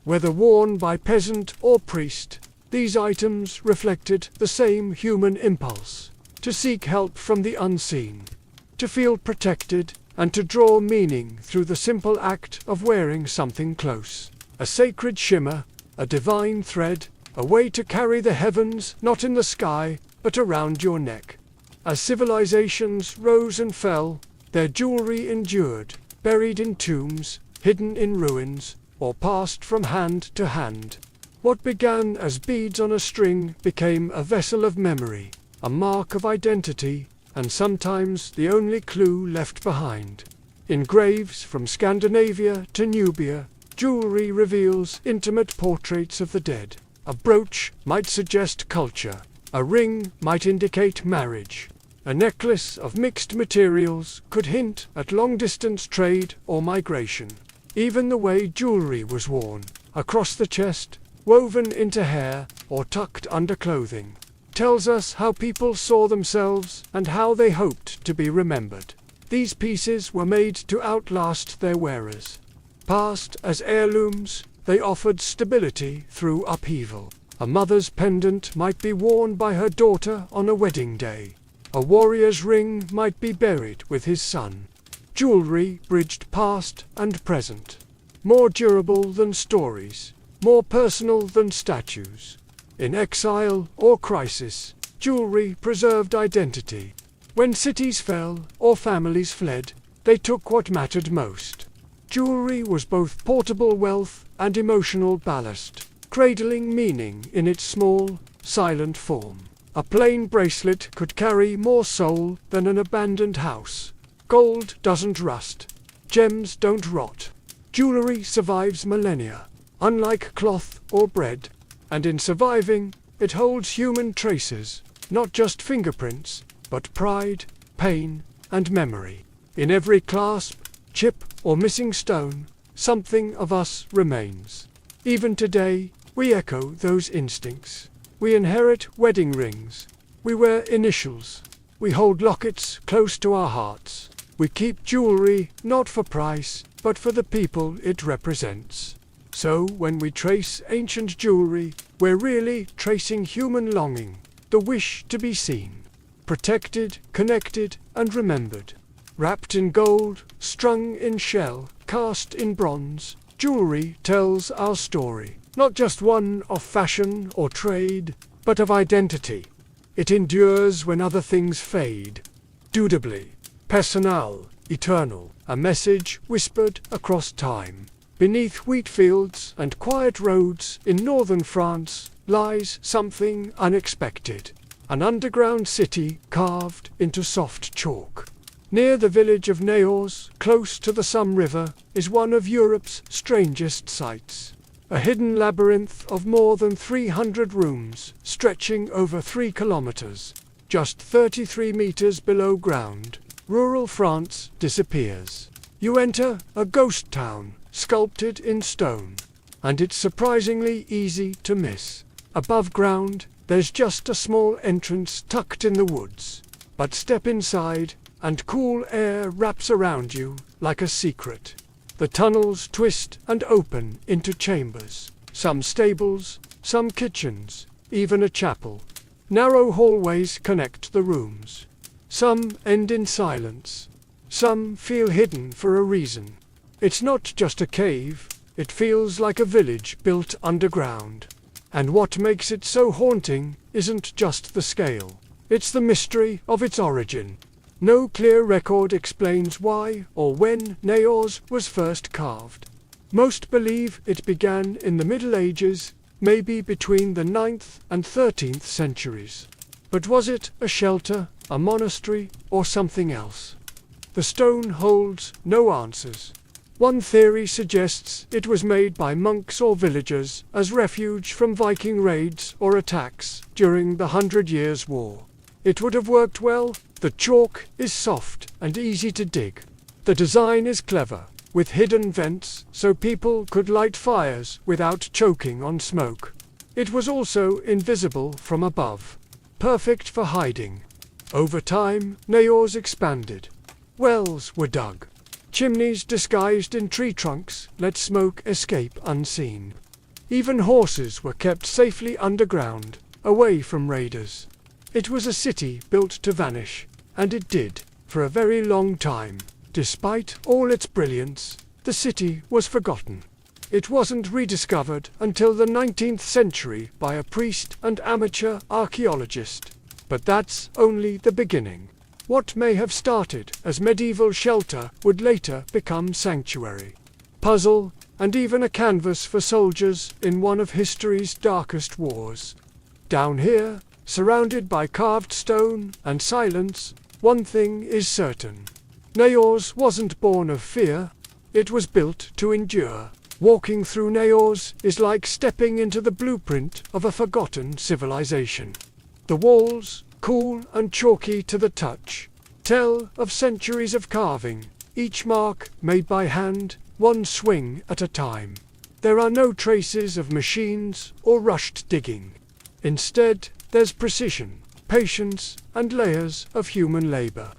Speaker 1: Whether worn by peasant or priest, these items reflected the same human impulse: to seek help from the unseen, to feel protected, and to draw meaning through the simple act of wearing something close. A sacred shimmer, a divine thread, a way to carry the heavens not in the sky, but around your neck. As civilizations rose and fell, their jewelry endured, buried in tombs, hidden in ruins, or passed from hand to hand. What began as beads on a string became a vessel of memory, a mark of identity, and sometimes the only clue left behind. In graves from Scandinavia to Nubia, jewelry reveals intimate portraits of the dead. A brooch might suggest culture. A ring might indicate marriage. A necklace of mixed materials could hint at long-distance trade or migration. Even the way jewelry was worn, across the chest, woven into hair, or tucked under clothing, tells us how people saw themselves and how they hoped to be remembered. These pieces were made to outlast their wearers. Passed as heirlooms, they offered stability through upheaval. A mother's pendant might be worn by her daughter on a wedding day. A warrior's ring might be buried with his son. Jewelry bridged past and present. More durable than stories, more personal than statues. In exile or crisis, jewelry preserved identity. When cities fell or families fled, they took what mattered most. Jewelry was both portable wealth and emotional ballast, cradling meaning in its small, silent form. A plain bracelet could carry more soul than an abandoned house. Gold doesn't rust. Gems don't rot. Jewelry survives millennia, unlike cloth or bread. And in surviving, it holds human traces, not just fingerprints, but pride, pain, and memory. In every clasp, chip, or missing stone, something of us remains. Even today, we echo those instincts. We inherit wedding rings. We wear initials. We hold lockets close to our hearts. We keep jewelry not for price, but for the people it represents. So when we trace ancient jewelry, we're really tracing human longing, the wish to be seen, protected, connected, and remembered. Wrapped in gold, strung in shell, cast in bronze, jewelry tells our story. Not just one of fashion or trade, but of identity. It endures when other things fade. Dudably, personal, eternal, a message whispered across time. Beneath wheat fields and quiet roads in northern France lies something unexpected. An underground city carved into soft chalk. Near the village of Naors, close to the Somme River, is one of Europe's strangest sights. A hidden labyrinth of more than 300 rooms, stretching over 3 kilometers. Just 33 meters below ground, rural France disappears. You enter a ghost town, sculpted in stone. And it's surprisingly easy to miss. Above ground, there's just a small entrance tucked in the woods. But step inside, and cool air wraps around you like a secret. The tunnels twist and open into chambers, some stables, some kitchens, even a chapel. Narrow hallways connect the rooms. Some end in silence. Some feel hidden for a reason. It's not just a cave, it feels like a village built underground. And what makes it so haunting isn't just the scale. It's the mystery of its origin. No clear record explains why or when Naors was first carved. Most believe it began in the Middle Ages, maybe between the 9th and 13th centuries. But was it a shelter, a monastery, or something else? The stone holds no answers. One theory suggests it was made by monks or villagers as refuge from Viking raids or attacks during the 100 Years' War. It would have worked well. The chalk is soft and easy to dig. The design is clever, with hidden vents so people could light fires without choking on smoke. It was also invisible from above, perfect for hiding. Over time, Naors expanded. Wells were dug. Chimneys disguised in tree trunks let smoke escape unseen. Even horses were kept safely underground, away from raiders. It was a city built to vanish, and it did, for a very long time. Despite all its brilliance, the city was forgotten. It wasn't rediscovered until the 19th century by a priest and amateur archaeologist. But that's only the beginning. What may have started as medieval shelter would later become sanctuary, puzzle, and even a canvas for soldiers in one of history's darkest wars. Down here, surrounded by carved stone and silence, one thing is certain. Naos wasn't born of fear, it was built to endure. Walking through Naos is like stepping into the blueprint of a forgotten civilization. The walls, cool and chalky to the touch, tell of centuries of carving, each mark made by hand, one swing at a time. There are no traces of machines or rushed digging. Instead, there's precision, patience, and layers of human labor.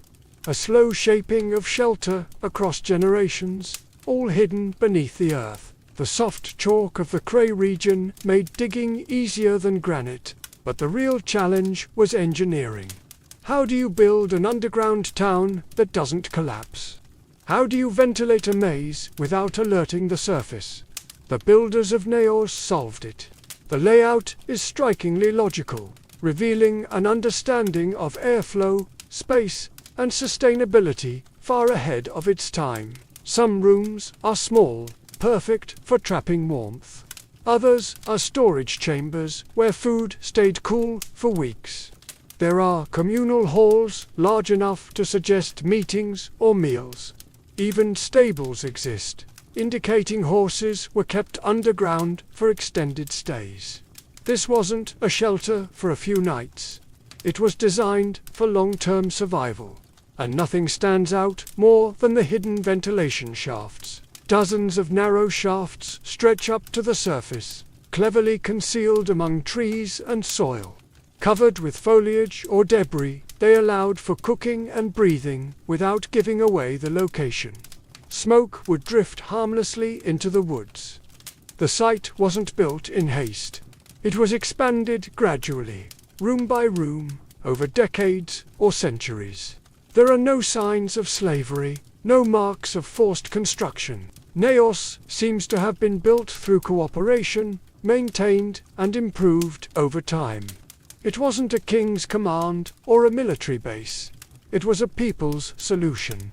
Speaker 1: A slow shaping of shelter across generations, all hidden beneath the earth. The soft chalk of the Cray region made digging easier than granite, but the real challenge was engineering. How do you build an underground town that doesn't collapse? How do you ventilate a maze without alerting the surface? The builders of Naos solved it. The layout is strikingly logical, revealing an understanding of airflow, space, and sustainability far ahead of its time. Some rooms are small, perfect for trapping warmth. Others are storage chambers where food stayed cool for weeks. There are communal halls large enough to suggest meetings or meals. Even stables exist, indicating horses were kept underground for extended stays. This wasn't a shelter for a few nights. It was designed for long-term survival. And nothing stands out more than the hidden ventilation shafts. Dozens of narrow shafts stretch up to the surface, cleverly concealed among trees and soil. Covered with foliage or debris, they allowed for cooking and breathing without giving away the location. Smoke would drift harmlessly into the woods. The site wasn't built in haste. It was expanded gradually, room by room, over decades or centuries. There are no signs of slavery, no marks of forced construction. Naos seems to have been built through cooperation, maintained and improved over time. It wasn't a king's command or a military base. It was a people's solution.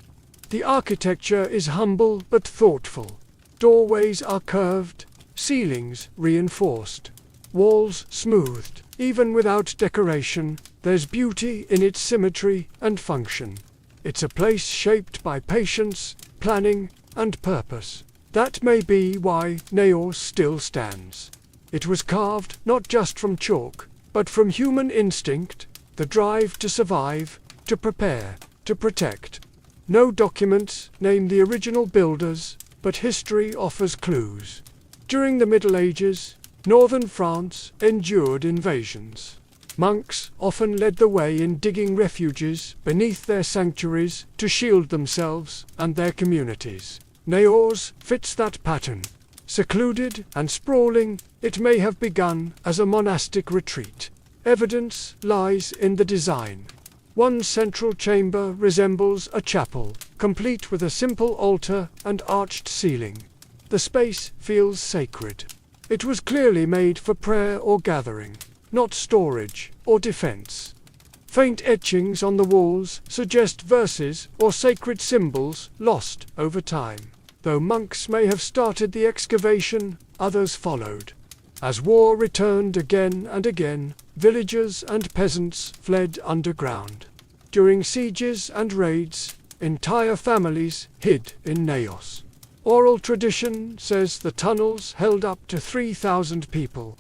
Speaker 1: The architecture is humble but thoughtful. Doorways are curved, ceilings reinforced, walls smoothed. Even without decoration, there's beauty in its symmetry and function. It's a place shaped by patience, planning, and purpose. That may be why Naos still stands. It was carved not just from chalk, but from human instinct, the drive to survive, to prepare, to protect. No documents name the original builders, but history offers clues. During the Middle Ages, northern France endured invasions. Monks often led the way in digging refuges beneath their sanctuaries to shield themselves and their communities. Naos fits that pattern. Secluded and sprawling, it may have begun as a monastic retreat. Evidence lies in the design. One central chamber resembles a chapel, complete with a simple altar and arched ceiling. The space feels sacred. It was clearly made for prayer or gathering, not storage or defense. Faint etchings on the walls suggest verses or sacred symbols lost over time. Though monks may have started the excavation, others followed. As war returned again and again, villagers and peasants fled underground. During sieges and raids, entire families hid in Naos. Oral tradition says the tunnels held up to 3,000 people.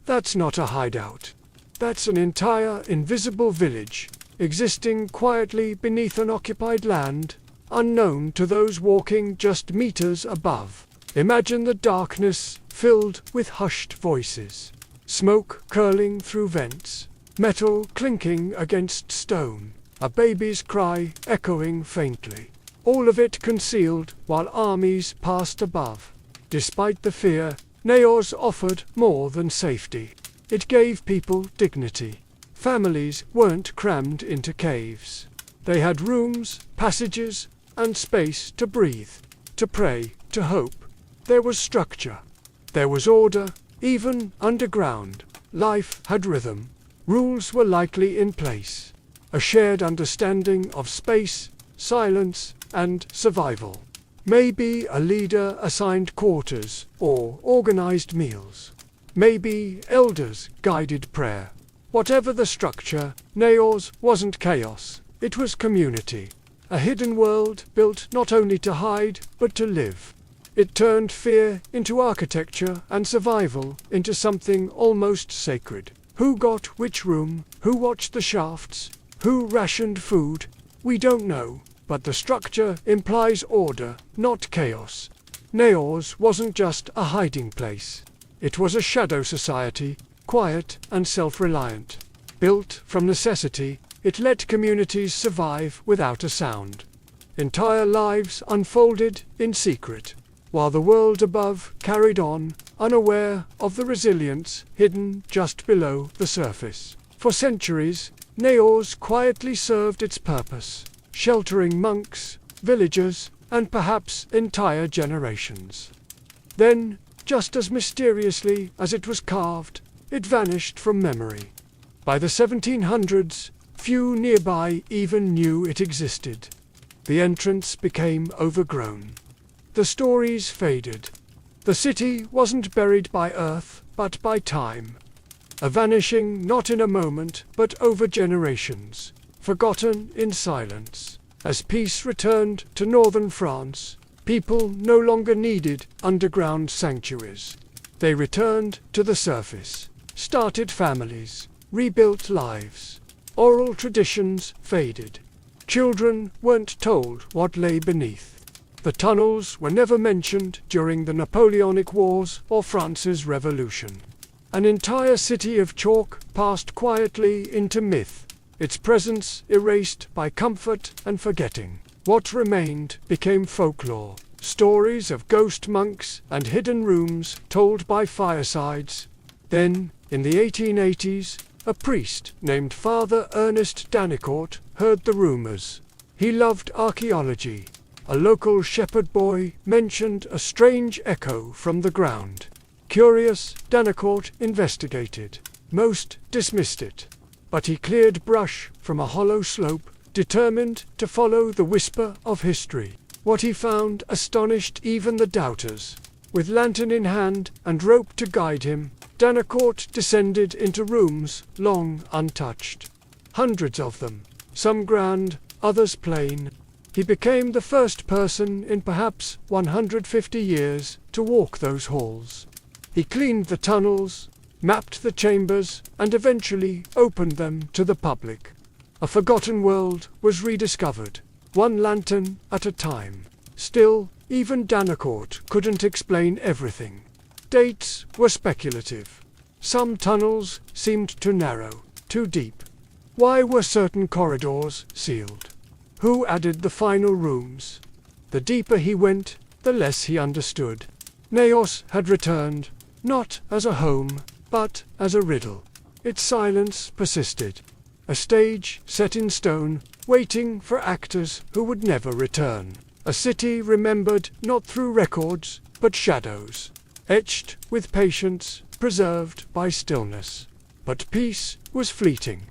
Speaker 1: That's not a hideout. That's an entire invisible village, existing quietly beneath an occupied land, unknown to those walking just meters above. Imagine the darkness filled with hushed voices, smoke curling through vents, metal clinking against stone, a baby's cry echoing faintly. All of it concealed while armies passed above. Despite the fear, Naos offered more than safety. It gave people dignity. Families weren't crammed into caves. They had rooms, passages, and space to breathe, to pray, to hope. There was structure. There was order, even underground. Life had rhythm. Rules were likely in place. A shared understanding of space, silence, and survival. Maybe a leader assigned quarters or organized meals. Maybe elders guided prayer. Whatever the structure, Naos wasn't chaos. It was community. A hidden world built not only to hide, but to live. It turned fear into architecture and survival into something almost sacred. Who got which room? Who watched the shafts? Who rationed food? We don't know, but the structure implies order, not chaos. Naos wasn't just a hiding place. It was a shadow society, quiet and self-reliant. Built from necessity, it let communities survive without a sound. Entire lives unfolded in secret, while the world above carried on, unaware of the resilience hidden just below the surface. For centuries, Naos quietly served its purpose, sheltering monks, villagers, and perhaps entire generations. Then, just as mysteriously as it was carved, it vanished from memory. By the 1700s, few nearby even knew it existed. The entrance became overgrown. The stories faded. The city wasn't buried by earth, but by time. A vanishing not in a moment, but over generations, forgotten in silence. As peace returned to northern France, people no longer needed underground sanctuaries. They returned to the surface, started families, rebuilt lives. Oral traditions faded. Children weren't told what lay beneath. The tunnels were never mentioned during the Napoleonic Wars or France's Revolution. An entire city of chalk passed quietly into myth, its presence erased by comfort and forgetting. What remained became folklore, stories of ghost monks and hidden rooms told by firesides. Then, in the 1880s, a priest named Father Ernest Danicourt heard the rumors. He loved archaeology. A local shepherd boy mentioned a strange echo from the ground. Curious, Danicourt investigated. Most dismissed it. But he cleared brush from a hollow slope, determined to follow the whisper of history. What he found astonished even the doubters. With lantern in hand and rope to guide him, Danicourt descended into rooms long untouched. Hundreds of them, some grand, others plain. He became the first person in perhaps 150 years to walk those halls. He cleaned the tunnels, mapped the chambers, and eventually opened them to the public. A forgotten world was rediscovered, one lantern at a time. Still, even Danicourt couldn't explain everything. Dates were speculative. Some tunnels seemed too narrow, too deep. Why were certain corridors sealed? Who added the final rooms? The deeper he went, the less he understood. Naos had returned, not as a home, but as a riddle. Its silence persisted. A stage set in stone, waiting for actors who would never return. A city remembered not through records, but shadows. Etched with patience, preserved by stillness. But peace was fleeting.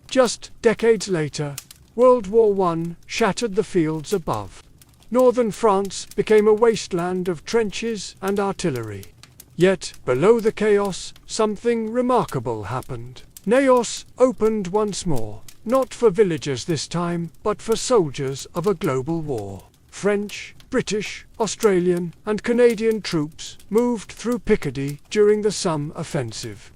Speaker 1: Just decades later, World War I shattered the fields above. Northern France became a wasteland of trenches and artillery. Yet, below the chaos, something remarkable happened. Naos opened once more, not for villagers this time, but for soldiers of a global war. French, British, Australian, and Canadian troops moved through Picardy during the Somme offensive.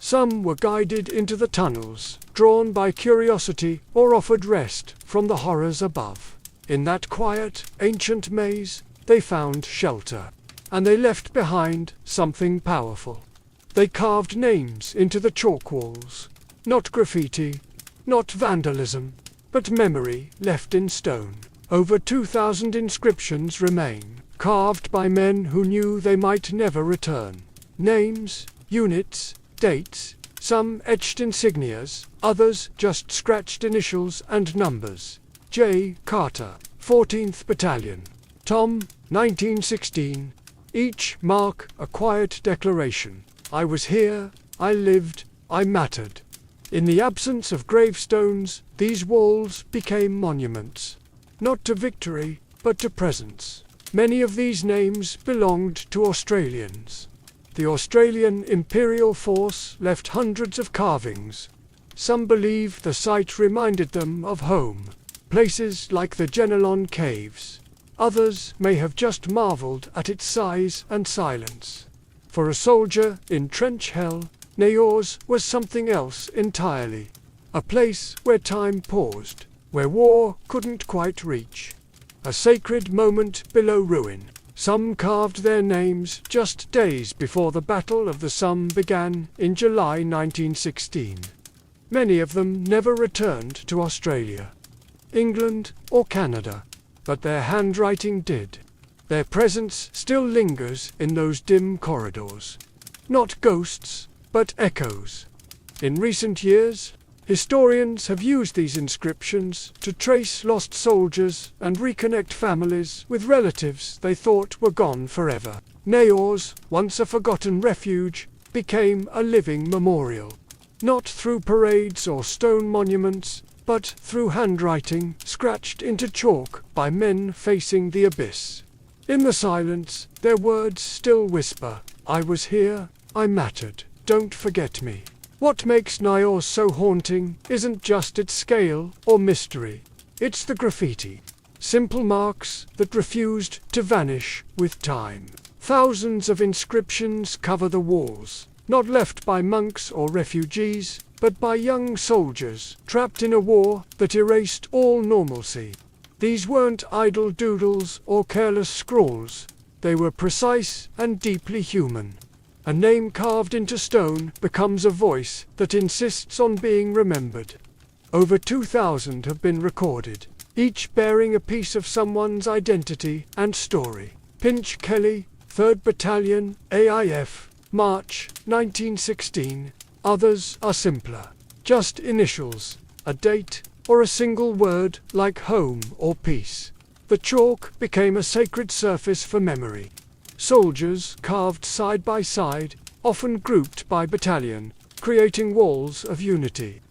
Speaker 1: Some were guided into the tunnels, drawn by curiosity, or offered rest from the horrors above. In that quiet, ancient maze, they found shelter. And they left behind something powerful. They carved names into the chalk walls. Not graffiti, not vandalism, but memory left in stone. Over 2,000 inscriptions remain, carved by men who knew they might never return. Names, units, dates, some etched insignias, others just scratched initials and numbers. J. Carter, 14th Battalion. Tom, 1916. Each mark a quiet declaration. I was here, I lived, I mattered. In the absence of gravestones, these walls became monuments. Not to victory, but to presence. Many of these names belonged to Australians. The Australian Imperial Force left hundreds of carvings. Some believe the site reminded them of home. places like the Genelon Caves. Others may have just marveled at its size and silence. For a soldier in trench hell, Niors was something else entirely. A place where time paused, where war couldn't quite reach. A sacred moment below ruin. Some carved their names just days before the Battle of the Somme began in July 1916. Many of them never returned to Australia, England, or Canada, but their handwriting did. Their presence still lingers in those dim corridors. Not ghosts, but echoes. In recent years, historians have used these inscriptions to trace lost soldiers and reconnect families with relatives they thought were gone forever. Niors, once a forgotten refuge, became a living memorial. Not through parades or stone monuments, but through handwriting scratched into chalk by men facing the abyss. In the silence, their words still whisper, "I was here, I mattered, don't forget me." What makes Niors so haunting isn't just its scale or mystery, it's the graffiti. Simple marks that refused to vanish with time. Thousands of inscriptions cover the walls, not left by monks or refugees, but by young soldiers trapped in a war that erased all normalcy. These weren't idle doodles or careless scrawls, they were precise and deeply human. A name carved into stone becomes a voice that insists on being remembered. Over 2,000 have been recorded, each bearing a piece of someone's identity and story. Pinch Kelly, 3rd Battalion, AIF, March 1916. Others are simpler, just initials, a date, or a single word like home or peace. The chalk became a sacred surface for memory. Soldiers carved side by side, often grouped by battalion, creating walls of unity.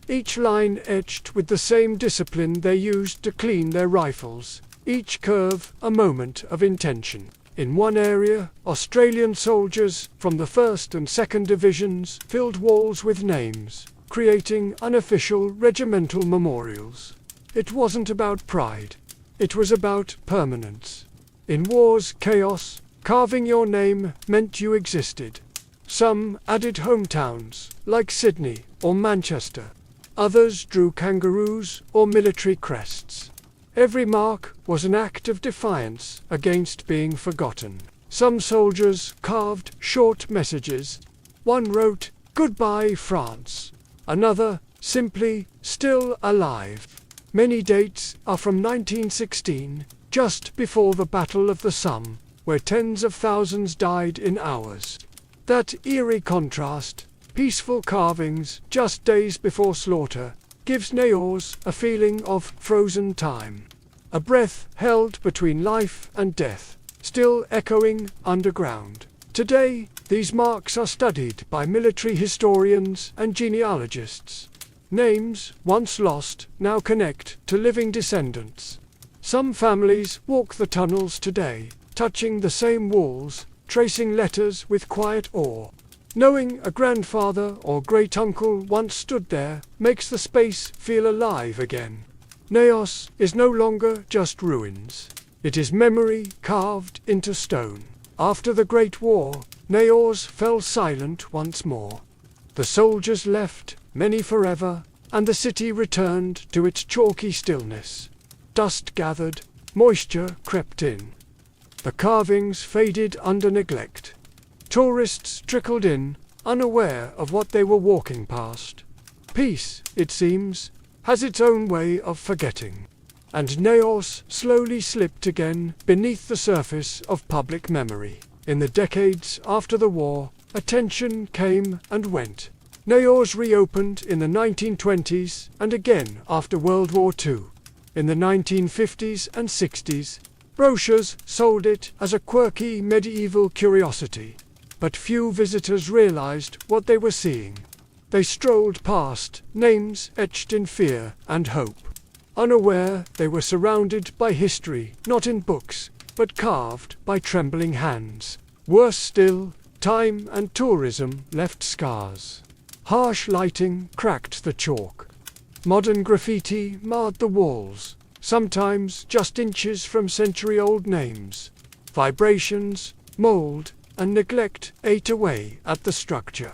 Speaker 1: Each line etched with the same discipline they used to clean their rifles, each curve a moment of intention. In one area, Australian soldiers from the 1st and 2nd Divisions filled walls with names, creating unofficial regimental memorials. It wasn't about pride. It was about permanence. In war's chaos, carving your name meant you existed. Some added hometowns, like Sydney or Manchester. Others drew kangaroos or military crests. Every mark was an act of defiance against being forgotten. Some soldiers carved short messages. One wrote, "Goodbye, France." Another, simply, "Still alive." Many dates are from 1916, just before the Battle of the Somme, where tens of thousands died in hours. That eerie contrast, peaceful carvings just days before slaughter, gives Niors a feeling of frozen time. A breath held between life and death, still echoing underground. Today, these marks are studied by military historians and genealogists. Names, once lost, now connect to living descendants. Some families walk the tunnels today, touching the same walls, tracing letters with quiet awe. Knowing a grandfather or great-uncle once stood there makes the space feel alive again. Niors is no longer just ruins. It is memory carved into stone. After the Great War, Niors fell silent once more. The soldiers left, many forever, and the city returned to its chalky stillness. Dust gathered, moisture crept in. The carvings faded under neglect. Tourists trickled in, unaware of what they were walking past. Peace, it seems, has its own way of forgetting. And Niors slowly slipped again beneath the surface of public memory. In the decades after the war, attention came and went. Niors reopened in the 1920s and again after World War II. In the 1950s and 60s, brochures sold it as a quirky medieval curiosity. But few visitors realized what they were seeing. They strolled past, names etched in fear and hope. Unaware they were surrounded by history, not in books, but carved by trembling hands. Worse still, time and tourism left scars. Harsh lighting cracked the chalk. Modern graffiti marred the walls, sometimes just inches from century-old names. Vibrations, mold, and neglect ate away at the structure.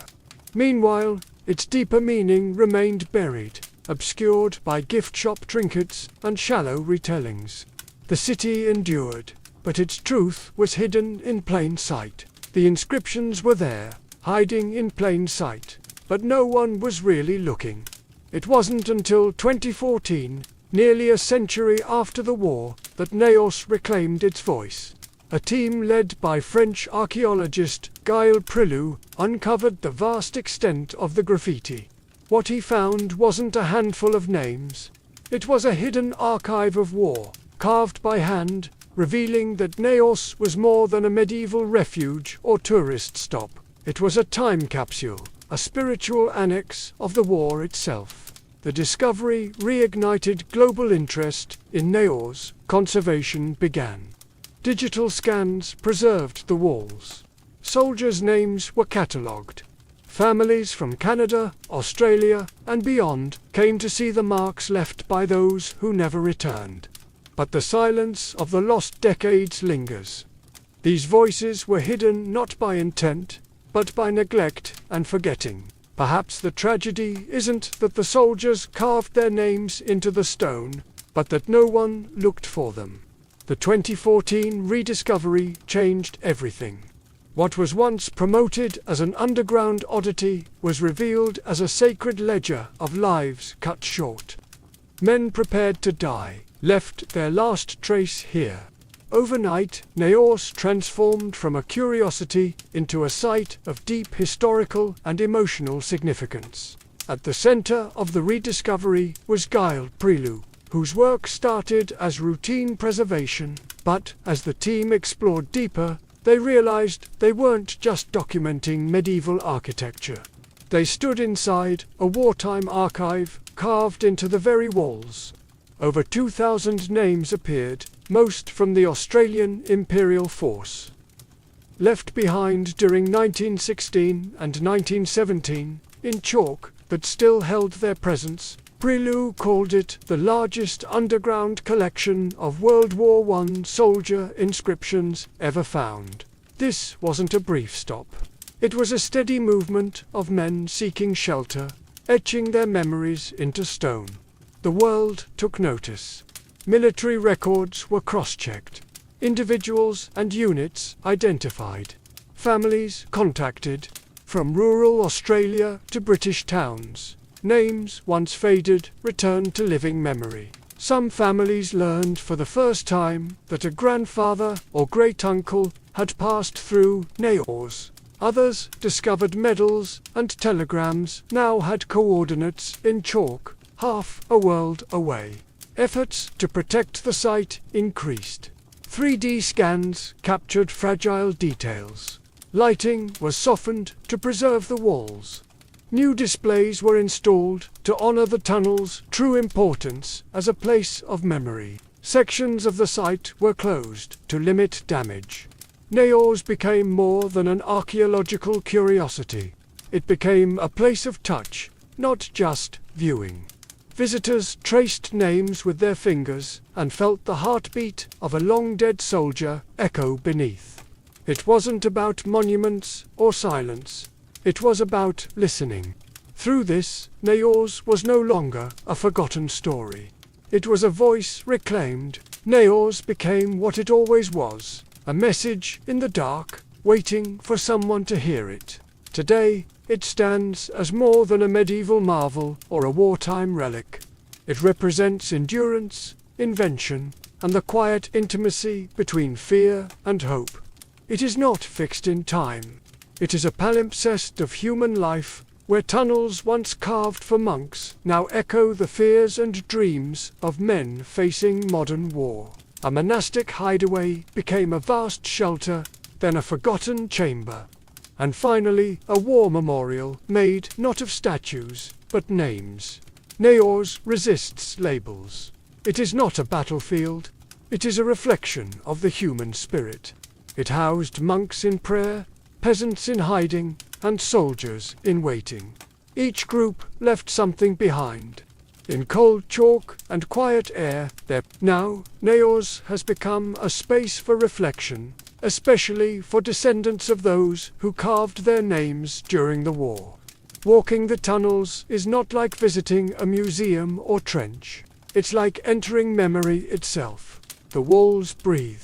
Speaker 1: Meanwhile, its deeper meaning remained buried, obscured by gift shop trinkets and shallow retellings. The city endured, but its truth was hidden in plain sight. The inscriptions were there, hiding in plain sight, but no one was really looking. It wasn't until 2014, nearly a century after the war, that Naos reclaimed its voice. A team led by French archaeologist Gilles Prilou uncovered the vast extent of the graffiti. What he found wasn't a handful of names. It was a hidden archive of war, carved by hand, revealing that Naos was more than a medieval refuge or tourist stop. It was a time capsule, a spiritual annex of the war itself. The discovery reignited global interest in Naos. Conservation began. Digital scans preserved the walls. Soldiers' names were catalogued. Families from Canada, Australia, and beyond came to see the marks left by those who never returned. But the silence of the lost decades lingers. These voices were hidden not by intent, but by neglect and forgetting. Perhaps the tragedy isn't that the soldiers carved their names into the stone, but that no one looked for them. The 2014 rediscovery changed everything. What was once promoted as an underground oddity was revealed as a sacred ledger of lives cut short. Men prepared to die left their last trace here. Overnight, Naos transformed from a curiosity into a site of deep historical and emotional significance. At the center of the rediscovery was Gilles Prilou, whose work started as routine preservation, but as the team explored deeper, they realized they weren't just documenting medieval architecture. They stood inside a wartime archive carved into the very walls. Over 2,000 names appeared, most from the Australian Imperial Force. Left behind during 1916 and 1917, in chalk that still held their presence, Prilou called it the largest underground collection of World War I soldier inscriptions ever found. This wasn't a brief stop. It was a steady movement of men seeking shelter, etching their memories into stone. The world took notice. Military records were cross-checked. Individuals and units identified. Families contacted. From rural Australia to British towns, names once faded returned to living memory. Some families learned for the first time that a grandfather or great-uncle had passed through Naos. Others discovered medals and telegrams now had coordinates in chalk, half a world away. Efforts to protect the site increased. 3D scans captured fragile details. Lighting was softened to preserve the walls. New displays were installed to honor the tunnel's true importance as a place of memory. Sections of the site were closed to limit damage. Naos became more than an archaeological curiosity. It became a place of touch, not just viewing. Visitors traced names with their fingers and felt the heartbeat of a long-dead soldier echo beneath. It wasn't about monuments or silence. It was about listening. Through this, Naos was no longer a forgotten story. It was a voice reclaimed. Naos became what it always was, a message in the dark, waiting for someone to hear it. Today, it stands as more than a medieval marvel or a wartime relic. It represents endurance, invention, and the quiet intimacy between fear and hope. It is not fixed in time. It is a palimpsest of human life, where tunnels once carved for monks now echo the fears and dreams of men facing modern war. A monastic hideaway became a vast shelter, then a forgotten chamber. And finally, a war memorial made not of statues, but names. Naos resists labels. It is not a battlefield. It is a reflection of the human spirit. It housed monks in prayer, peasants in hiding, and soldiers in waiting. Each group left something behind. In cold chalk and quiet air, now, Naos has become a space for reflection, especially for descendants of those who carved their names during the war. Walking the tunnels is not like visiting a museum or trench. It's like entering memory itself. The walls breathe.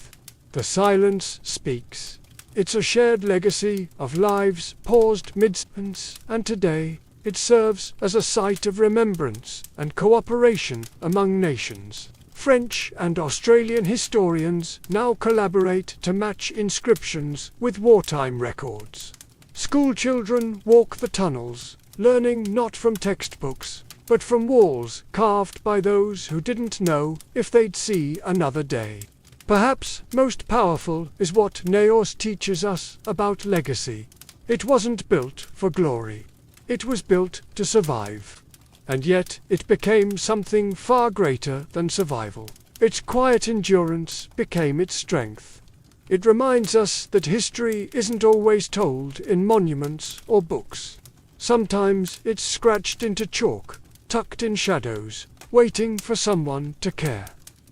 Speaker 1: The silence speaks. It's a shared legacy of lives paused mid-sentence, and today it serves as a site of remembrance and cooperation among nations. French and Australian historians now collaborate to match inscriptions with wartime records. School children walk the tunnels, learning not from textbooks, but from walls carved by those who didn't know if they'd see another day. Perhaps most powerful is what Naos teaches us about legacy. It wasn't built for glory. It was built to survive. And yet it became something far greater than survival. Its quiet endurance became its strength. It reminds us that history isn't always told in monuments or books. Sometimes it's scratched into chalk, tucked in shadows, waiting for someone to care.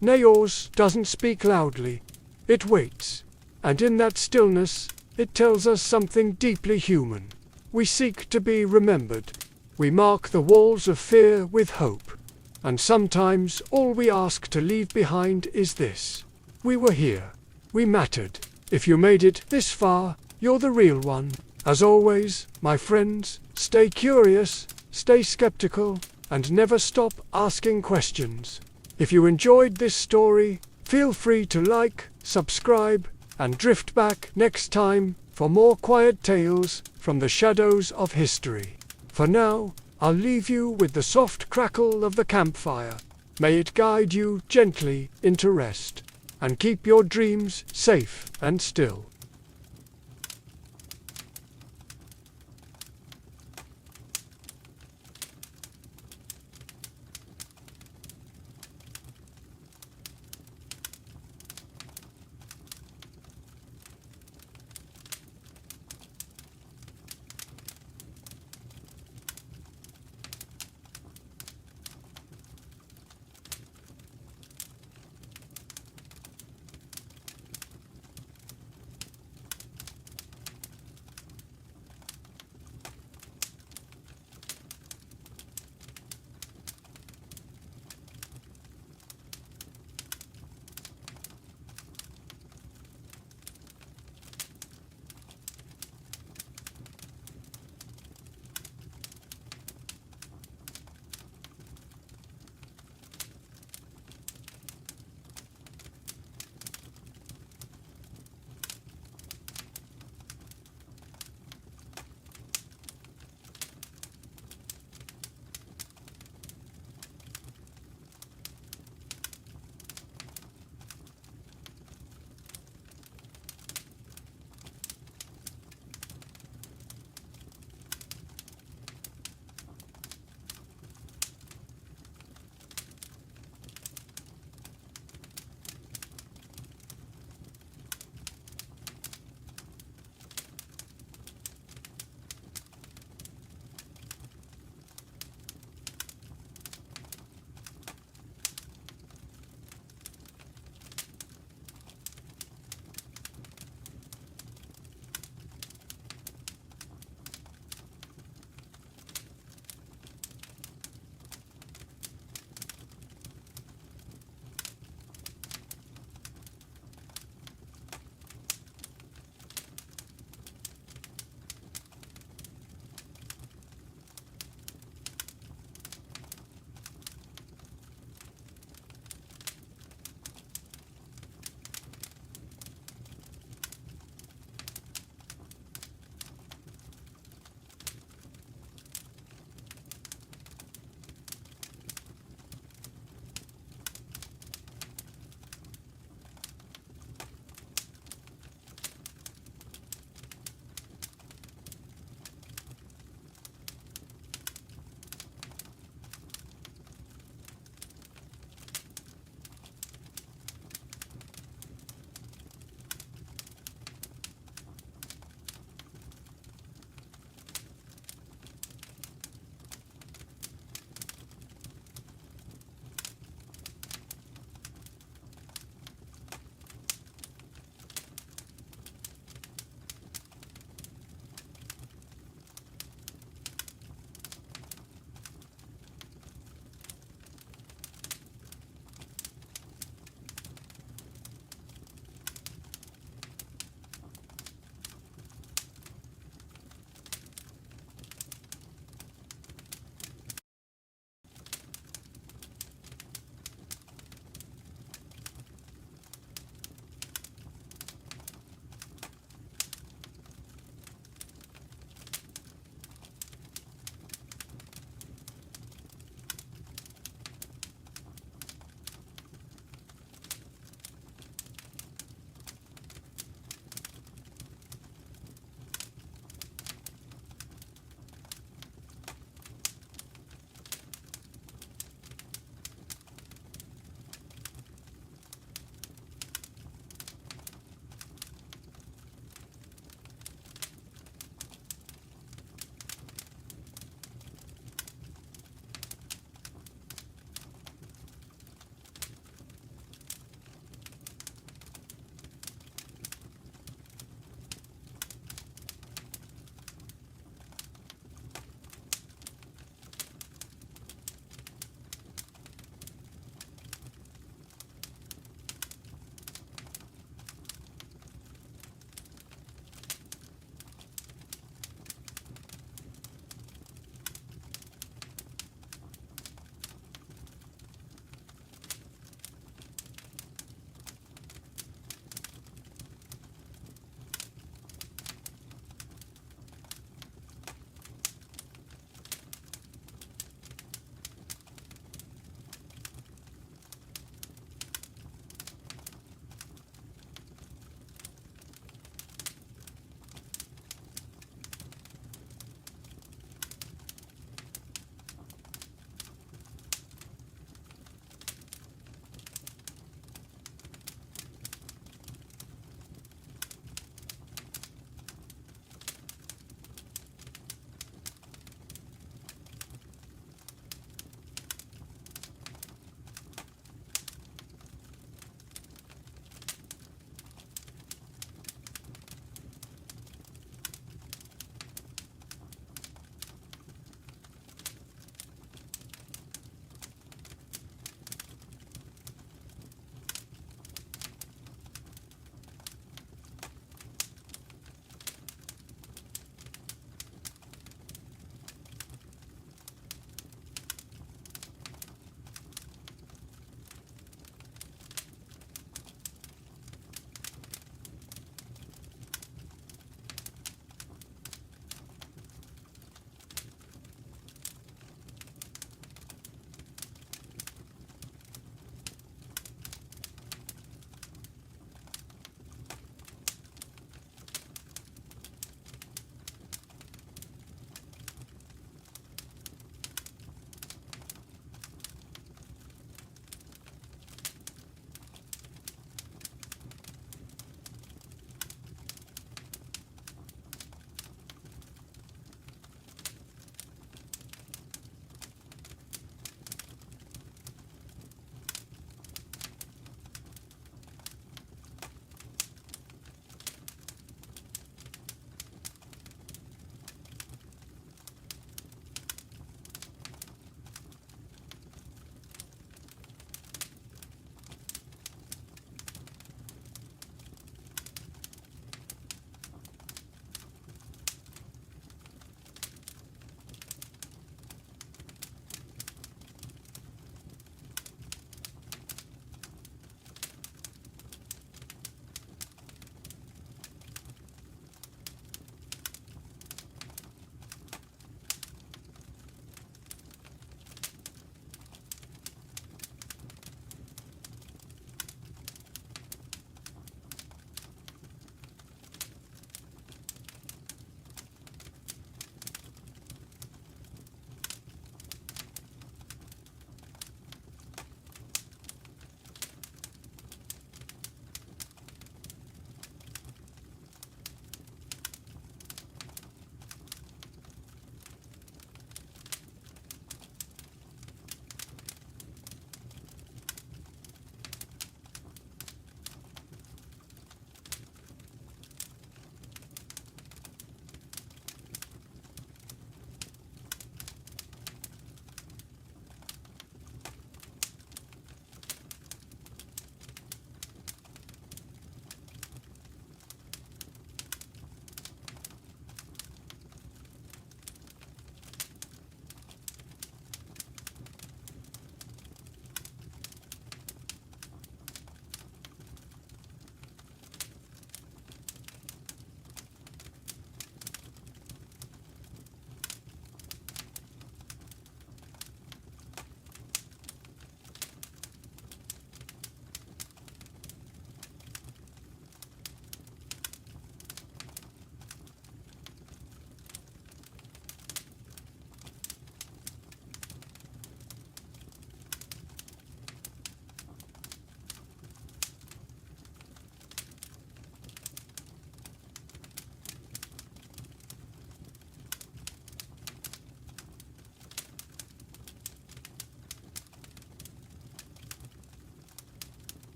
Speaker 1: Naos doesn't speak loudly. It waits. And in that stillness, it tells us something deeply human. We seek to be remembered. We mark the walls of fear with hope. And sometimes all we ask to leave behind is this: we were here. We mattered. If you made it this far, you're the real one. As always, my friends, stay curious, stay skeptical, and never stop asking questions. If you enjoyed this story, feel free to like, subscribe, and drift back next time for more quiet tales from the shadows of history. For now, I'll leave you with the soft crackle of the campfire. May it guide you gently into rest, and keep your dreams safe and still.